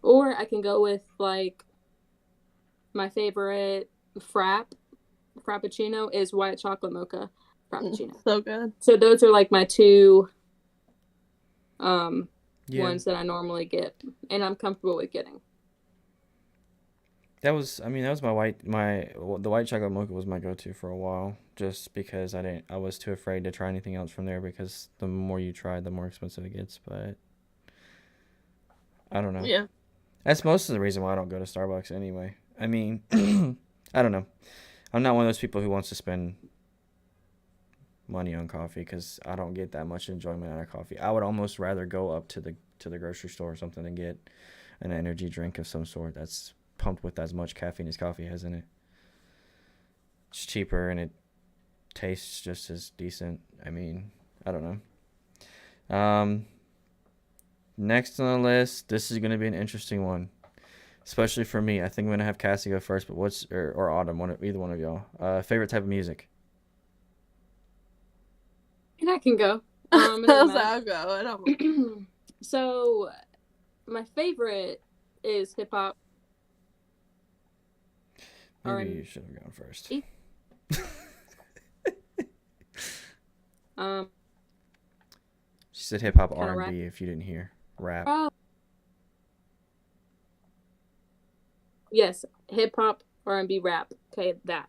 Speaker 3: Or I can go with like my favorite frappuccino is white chocolate mocha frappuccino.
Speaker 2: So good.
Speaker 3: So those are like my 2 ones that I normally get and I'm comfortable with getting.
Speaker 1: That was the white chocolate mocha was my go-to for a while, just because I was too afraid to try anything else from there, because the more you try, the more expensive it gets. But I don't know.
Speaker 2: Yeah.
Speaker 1: That's most of the reason why I don't go to Starbucks anyway. I mean, I don't know. I'm not one of those people who wants to spend money on coffee because I don't get that much enjoyment out of coffee. I would almost rather go up to the grocery store or something and get an energy drink of some sort that's pumped with as much caffeine as coffee has in it. It's cheaper and it tastes just as decent. I mean, I don't know. Next on the list, this is going to be an interesting one, especially for me. I think I'm going to have Cassie go first, but or Autumn, either one of y'all. Favorite type of music?
Speaker 3: And I can go.
Speaker 2: I'll go. I don't.
Speaker 3: So, my favorite is hip hop.
Speaker 1: Maybe you should have gone first. She said hip hop R&B. If you didn't hear rap.
Speaker 3: Yes, hip hop, R&B, rap. Okay, that.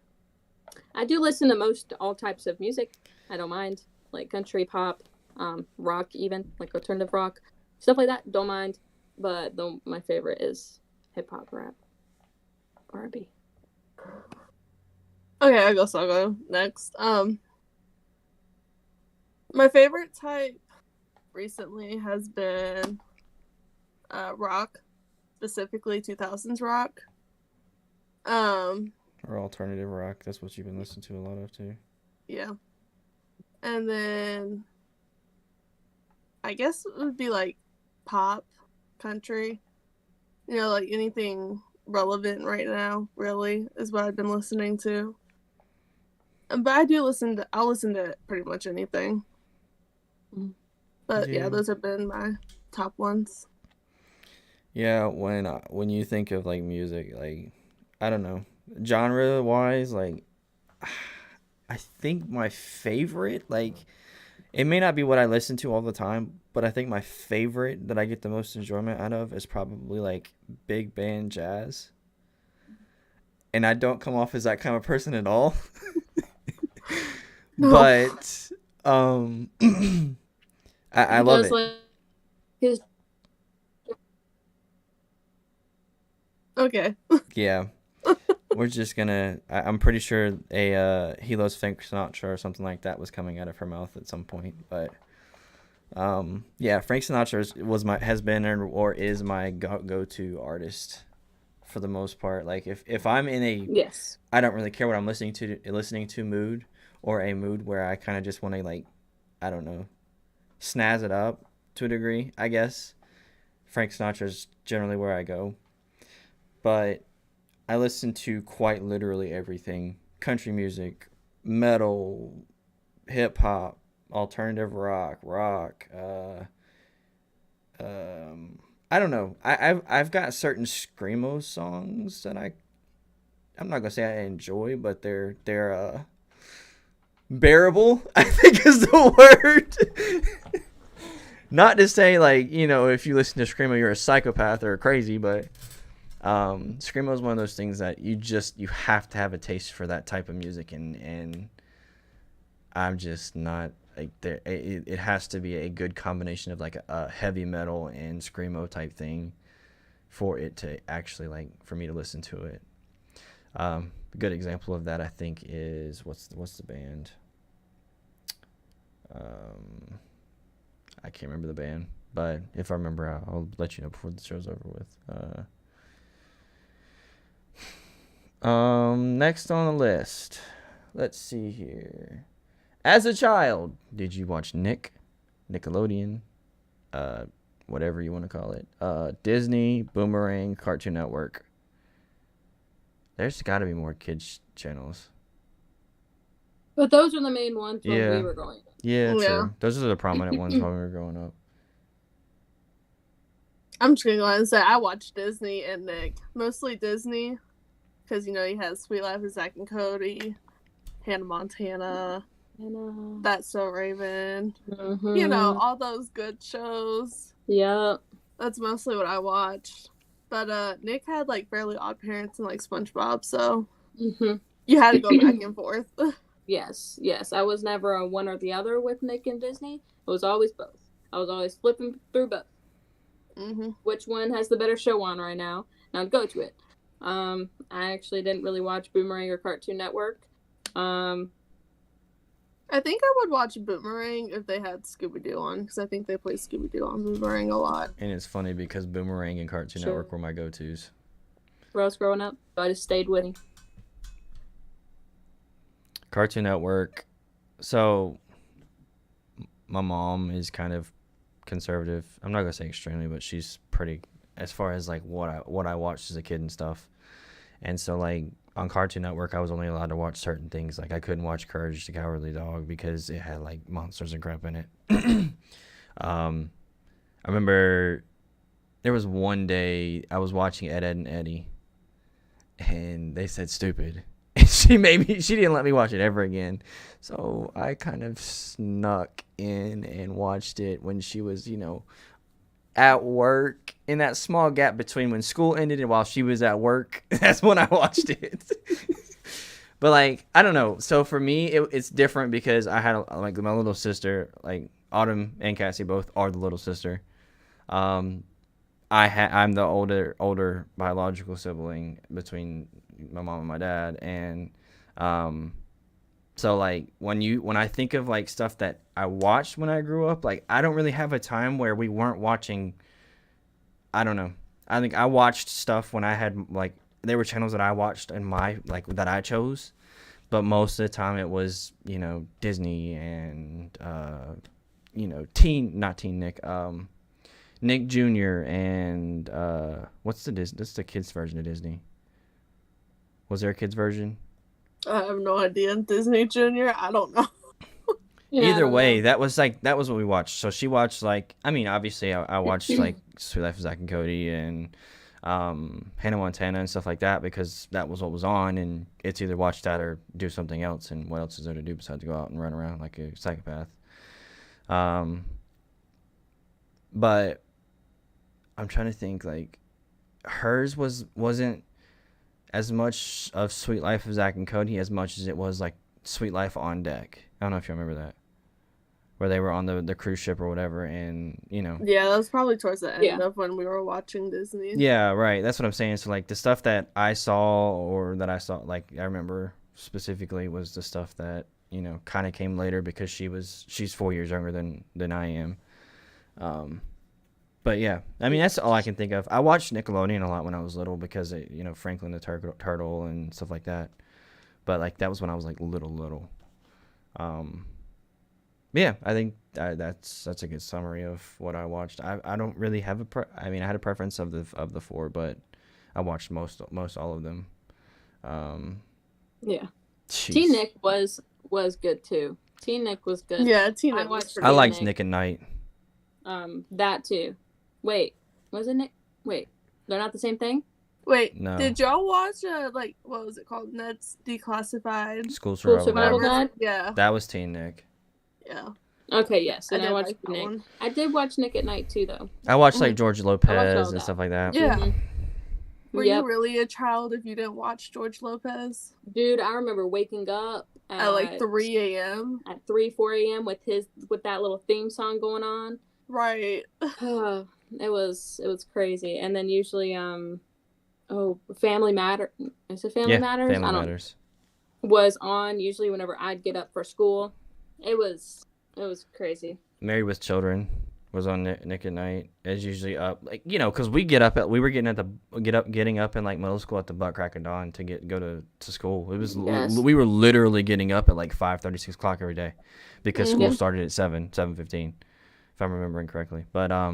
Speaker 3: I do listen to all types of music. I don't mind, like country, pop, rock, even like alternative rock, stuff like that. Don't mind, but my favorite is hip hop, rap, R&B.
Speaker 2: Okay, I guess I'll go next. My favorite type recently has been rock, specifically 2000s rock.
Speaker 1: Or alternative rock. That's what you've been listening to a lot of too.
Speaker 2: Yeah. And then I guess it would be like pop, country. You know, like anything relevant right now, really, is what I've been listening to. But I'll listen to pretty much anything. But yeah, those have been my top ones.
Speaker 1: Yeah, when you think of like music, like I don't know, genre wise, like I think my favorite, like it may not be what I listen to all the time, but I think my favorite that I get the most enjoyment out of is probably like big band jazz. And I don't come off as that kind of person at all. But I love it.
Speaker 2: Okay.
Speaker 1: Yeah. We're just gonna I'm pretty sure he loves Frank Sinatra or something like that was coming out of her mouth at some point. But yeah, Frank Sinatra has been or is my go-to artist for the most part. Like if I'm in a I don't really care what I'm listening to mood, or a mood where I kind of just want to, like, I don't know, snazz it up to a degree, I guess. Frank Sinatra's generally where I go. But I listen to quite literally everything. Country music, metal, hip hop, alternative rock. I don't know. I've got certain screamo songs that I'm not gonna say I enjoy, but they're bearable, I think is the word. Not to say like, if you listen to screamo you're a psychopath or crazy, but screamo is one of those things that you have to have a taste for that type of music, and I'm just not like there. It has to be a good combination of like a heavy metal and screamo type thing for it to actually like for me to listen to it. A good example of that I think is what's the band? I can't remember the band, but if I remember, I'll let you know before the show's over with. Next on the list, let's see here. As a child, did you watch Nickelodeon, whatever you want to call it, Disney, Boomerang, Cartoon Network? There's got to be more kids channels.
Speaker 3: But those are the main ones when
Speaker 1: Yeah.
Speaker 3: we were growing up.
Speaker 1: Yeah, true.
Speaker 2: Yeah.
Speaker 1: Those are the prominent ones while we were growing up.
Speaker 2: I'm just gonna go ahead and say I watched Disney and Nick. Mostly Disney, because you had Sweet Life of Zack and Cody, Hannah Montana, That's So Raven.
Speaker 3: Mm-hmm.
Speaker 2: All those good shows.
Speaker 3: Yeah.
Speaker 2: That's mostly what I watched. But Nick had like Fairly Odd Parents and like SpongeBob, so you had to go back and forth.
Speaker 3: Yes. I was never a one or the other with Nick and Disney. It was always both. I was always flipping through both.
Speaker 2: Mm-hmm.
Speaker 3: Which one has the better show on right now? Now go to it. I actually didn't really watch Boomerang or Cartoon Network.
Speaker 2: I think I would watch Boomerang if they had Scooby-Doo on, because I think they play Scooby-Doo on Boomerang a lot.
Speaker 1: And it's funny because Boomerang and Cartoon Network were my go-tos.
Speaker 3: When I was growing up, so I just stayed with him.
Speaker 1: Cartoon Network. So, my mom is kind of conservative. I'm not gonna say extremely, but she's pretty as far as like what I watched as a kid and stuff. And so like on Cartoon Network, I was only allowed to watch certain things. Like I couldn't watch Courage the Cowardly Dog because it had like monsters and crap in it. I remember there was one day I was watching Ed, and Eddie, and they said stupid. And she didn't let me watch it ever again. So I kind of snuck in and watched it when she was, at work, in that small gap between when school ended and while she was at work. That's when I watched it. But like, I don't know. So for me, it's different because I had like my little sister, like Autumn and Cassie both are the little sister. I'm the older biological sibling between my mom and my dad, and so like when I think of like stuff that I watched when I grew up, like I don't really have a time where we weren't watching. I don't know. I think I watched stuff when I had like there were channels that I watched in my like that I chose, but most of the time it was Disney and Nick Jr. and what's the kids version of Disney? Was there a kids version?
Speaker 2: I have no idea. Disney Junior? I don't know.
Speaker 3: Yeah,
Speaker 1: Either way, that was what we watched. So she watched obviously I watched like Sweet Life of Zack and Cody and Hannah Montana and stuff like that because that was what was on, and it's either watch that or do something else. And what else is there to do besides go out and run around like a psychopath? But I'm trying to think like hers wasn't as much of Sweet Life of Zack and Cody as much as it was like Sweet Life on Deck. I don't know if you remember that, where they were on the cruise ship or whatever, and
Speaker 2: Yeah, that was probably towards the end of when we were watching Disney.
Speaker 1: Yeah, right. That's what I'm saying. So like the stuff that I saw like I remember specifically was the stuff that kind of came later because she's 4 years younger than I am. But yeah, I mean that's all I can think of. I watched Nickelodeon a lot when I was little because Franklin the Turtle and stuff like that. But like that was when I was like little. Yeah, I think that's a good summary of what I watched. I don't really have I mean, I had a preference of the four, but I watched most all of them.
Speaker 3: Yeah.
Speaker 1: Jeez.
Speaker 3: Teen Nick was good too. Teen Nick was good.
Speaker 2: Yeah, Teen
Speaker 3: I
Speaker 2: Nick was
Speaker 3: watched
Speaker 2: pretty
Speaker 1: I
Speaker 3: Teen
Speaker 1: liked
Speaker 3: Nick.
Speaker 1: Nick and Knight.
Speaker 3: That too. Wait, was it Nick? Wait, they're not the same thing?
Speaker 2: Wait,
Speaker 1: No.
Speaker 2: did y'all watch like what was it called? Ned's Declassified.
Speaker 1: School
Speaker 3: School
Speaker 1: Survival
Speaker 3: Survival
Speaker 1: Guide.
Speaker 3: Guide?
Speaker 2: Yeah,
Speaker 1: That was Teen Nick.
Speaker 2: yeah.
Speaker 3: Okay, yes. And I
Speaker 2: did
Speaker 3: watched
Speaker 2: like that
Speaker 3: Nick.
Speaker 2: one.
Speaker 3: I did watch Nick at Night too, though.
Speaker 1: I watched like
Speaker 2: Mhm.
Speaker 1: George
Speaker 3: I watched all
Speaker 1: Lopez and
Speaker 3: that.
Speaker 1: stuff like that.
Speaker 2: Yeah.
Speaker 3: Mhm.
Speaker 2: Were
Speaker 3: Yep.
Speaker 2: you really a child if you didn't watch George Lopez
Speaker 3: Dude, I remember waking up
Speaker 2: at like 3 a.m.?
Speaker 3: at 3-4 a.m. with that little theme song going on.
Speaker 2: Right.
Speaker 3: It was crazy. And then usually Family Matter, is it Family Matters?
Speaker 1: Family Matters.
Speaker 3: Was on usually whenever I'd get up for school. It was crazy.
Speaker 1: Married with Children was on Nick at Night. It's usually up, like, you know, because we were getting up in like middle school at the butt crack of dawn to go to school. It was
Speaker 3: Yes.
Speaker 1: we were literally getting up at like 5:30, 6 o'clock every day because school
Speaker 3: Mhm.
Speaker 1: started at 7:15, if I'm remembering correctly. But I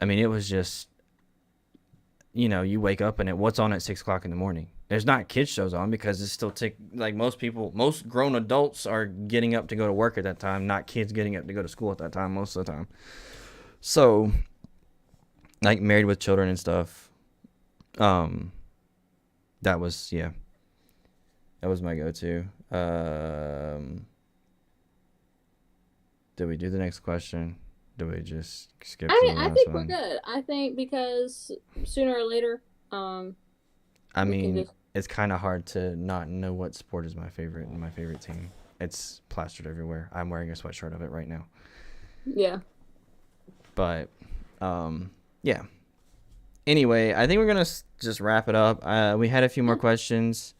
Speaker 1: mean, it was just, you know, you wake up and what's on at 6 o'clock in the morning? There's not kids shows on because it's still like most grown adults are getting up to go to work at that time, not kids getting up to go to school at that time most of the time. So, like Married with Children and stuff, that was my go-to. Did we do the next question? Do we just skip?
Speaker 3: I
Speaker 1: to
Speaker 3: mean,
Speaker 1: the
Speaker 3: I
Speaker 1: last
Speaker 3: think
Speaker 1: one?
Speaker 3: we're good. I think because sooner or later,
Speaker 1: I
Speaker 3: we can
Speaker 1: mean,
Speaker 3: just-
Speaker 1: it's kind of hard to not know what sport is my favorite and my favorite team. It's plastered everywhere. I'm wearing a sweatshirt of it right now.
Speaker 3: yeah.
Speaker 1: But, yeah. Anyway, I think we're going to just wrap it up. We had a few more questions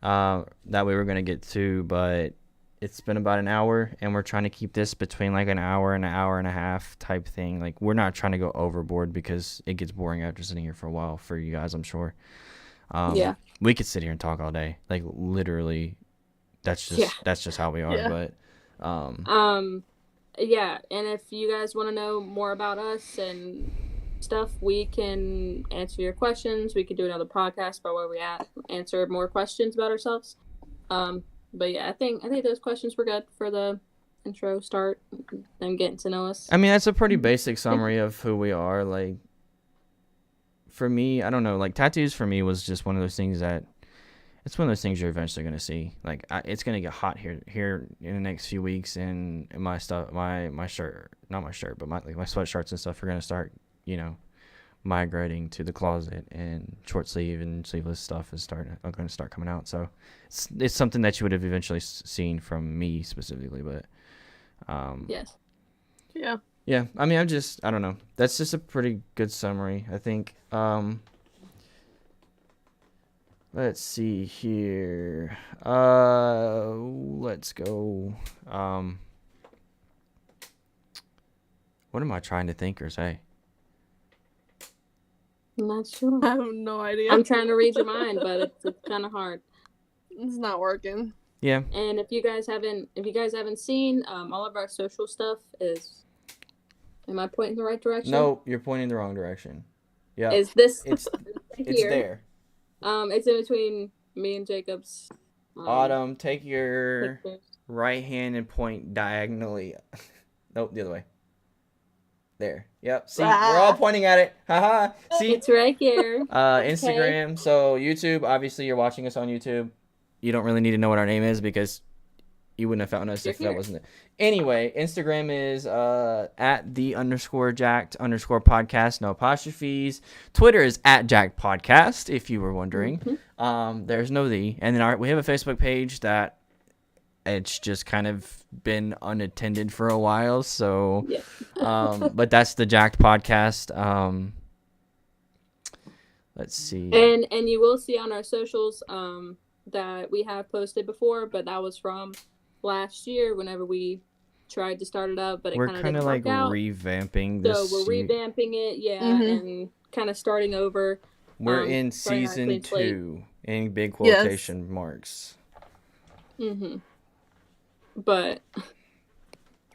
Speaker 1: that we were going to get to, but it's been about an hour, and we're trying to keep this between like an hour and a half type thing. Like, we're not trying to go overboard because it gets boring after sitting here for a while for you guys, I'm sure.
Speaker 3: Yeah.
Speaker 1: We could sit here and talk all day. Like, literally, that's just how we are.
Speaker 2: Yeah.
Speaker 1: But,
Speaker 3: yeah, and if you guys want to know more about us and stuff, we can answer your questions. We could do another podcast about where we at, answer more questions about ourselves. But yeah, I think those questions were good for the intro start, them getting to know us.
Speaker 1: I mean, that's a pretty basic summary of who we are. Like, for me, I don't know. Like, tattoos for me was just one of those things that it's one of those things you're eventually gonna see. Like, it's gonna get hot here in the next few weeks, and my stuff, my shirt, not my shirt, but my sweatshirts and stuff are gonna start, you know, migrating to the closet, and short sleeve and sleeveless stuff are gonna start coming out. So it's something that you would have eventually seen from me specifically, but
Speaker 3: Yes.
Speaker 2: Yeah.
Speaker 1: yeah, I mean, I don't know. That's just a pretty good summary, I think. Let's see here. Let's go. What am I trying to think or say?
Speaker 3: I'm not sure.
Speaker 2: I have no idea.
Speaker 3: I'm trying to read your mind, but it's kind of hard.
Speaker 2: It's not working.
Speaker 1: Yeah.
Speaker 3: And if you guys haven't seen, all of our social stuff is. Am I pointing the right direction?
Speaker 1: No, you're pointing the wrong direction. Yeah.
Speaker 3: Is this?
Speaker 1: It's
Speaker 3: here.
Speaker 1: it's there.
Speaker 3: It's in between me and Jacob's.
Speaker 1: Autumn, take your
Speaker 3: pictures.
Speaker 1: right hand and point diagonally. Nope, the other way. There. Yep. See, we're all pointing at it. Haha. See?
Speaker 3: It's right here.
Speaker 1: Instagram. So YouTube, obviously you're watching us on YouTube. You don't really need to know what our name is because you wouldn't have found us if that wasn't it. Anyway, Instagram is at @the_JAC'd_podcast, no apostrophes. Twitter is @JAC'd podcast, if you were wondering.
Speaker 3: Mm-hmm.
Speaker 1: There's no the. And then we have a Facebook page that it's just kind of been unattended for a while. So,
Speaker 3: Yeah.
Speaker 1: but that's the JAC'd podcast. Let's see.
Speaker 3: And you will see on our socials that we have posted before, but that was from last year whenever we tried to start it up, but it
Speaker 1: we're
Speaker 3: kind
Speaker 1: kind
Speaker 3: of
Speaker 1: of like
Speaker 3: work out.
Speaker 1: revamping this.
Speaker 3: So we're revamping it, yeah, and kind of starting over.
Speaker 1: We're in
Speaker 3: starting our
Speaker 1: season
Speaker 3: clean slate.
Speaker 1: 2 in big quotation marks.
Speaker 3: Mm-hmm. But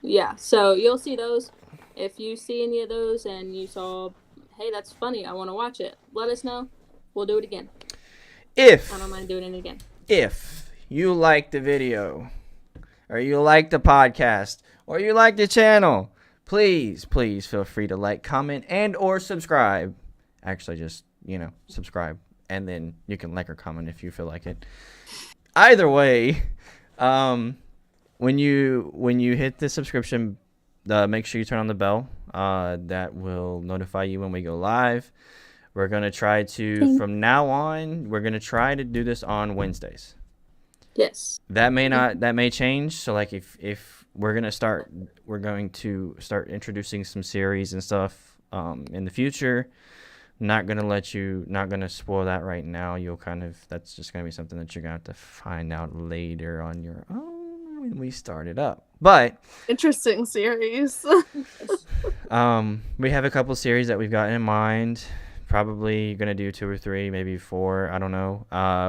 Speaker 3: Yeah, so you'll see those. If you see any of those and you saw, hey, that's funny, I want to watch it, let us know. We'll do it again. I don't mind doing it again.
Speaker 1: If you like the video, or you like the podcast, or you like the channel, please feel free to like, comment, and or subscribe. Actually, just, subscribe, and then you can like or comment if you feel like it. Either way, when you hit the subscription, make sure you turn on the bell. That will notify you when we go live. We're gonna try to, from now on, we're gonna try to do this on Wednesdays.
Speaker 3: Yes.
Speaker 1: That may change. So like if we're going to start introducing some series and stuff in the future. Not going to spoil that right now. That's just going to be something that you're going to have to find out later on your own when we start it up. But
Speaker 2: interesting series.
Speaker 1: We have a couple series that we've got in mind. Probably going to do 2 or 3, maybe 4. I don't know.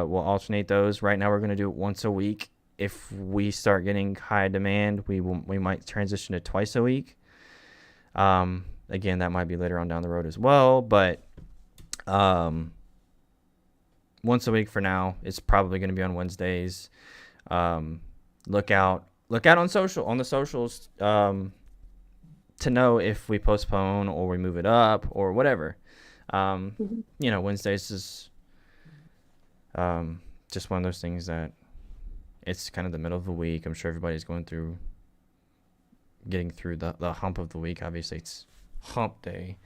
Speaker 1: We'll alternate those. Right now, we're going to do it once a week. If we start getting high demand, we might transition to twice a week. Again, that might be later on down the road as well. But once a week for now. It's probably going to be on Wednesdays. Look out on the socials to know if we postpone or we move it up or whatever. Wednesdays is just one of those things that it's kind of the middle of the week. I'm sure everybody's getting through the hump of the week. Obviously, it's hump day.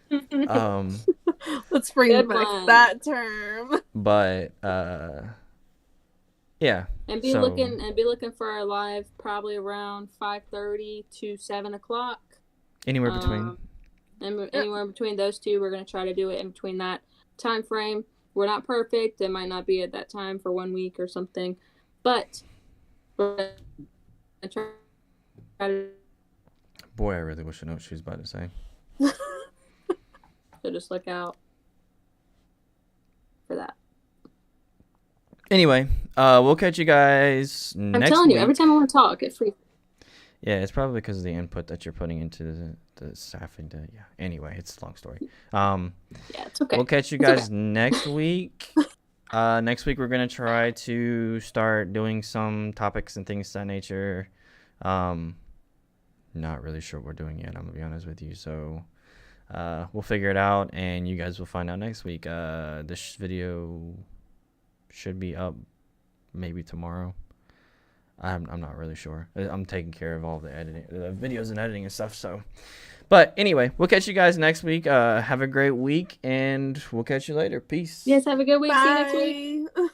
Speaker 2: Let's bring back that term.
Speaker 1: But yeah.
Speaker 3: And be looking for our live probably around 5:30 to 7 o'clock.
Speaker 1: Anywhere between.
Speaker 3: And anywhere between those two, we're going to try to do it in between that time frame. We're not perfect. It might not be at that time for 1 week or something, but we're going to try to...
Speaker 1: Boy, I really wish I know what she was about to say.
Speaker 3: So just look out for that.
Speaker 1: Anyway, we'll catch you guys next week.
Speaker 3: I'm telling you, every time I want to talk, it freezes.
Speaker 1: Yeah, it's probably because of the input that you're putting into the staffing. Anyway, it's a long story.
Speaker 3: Yeah, it's okay.
Speaker 1: We'll catch you guys next week. Next week we're gonna try to start doing some topics and things of that nature. Not really sure what we're doing yet. I'm gonna be honest with you. So we'll figure it out, and you guys will find out next week. This video should be up maybe tomorrow. I'm not really sure. I'm taking care of all the editing, the videos and editing and stuff. So, but anyway, we'll catch you guys next week. Have a great week, and we'll catch you later. Peace.
Speaker 3: Yes, have a good week.
Speaker 2: Bye.
Speaker 3: See you next week.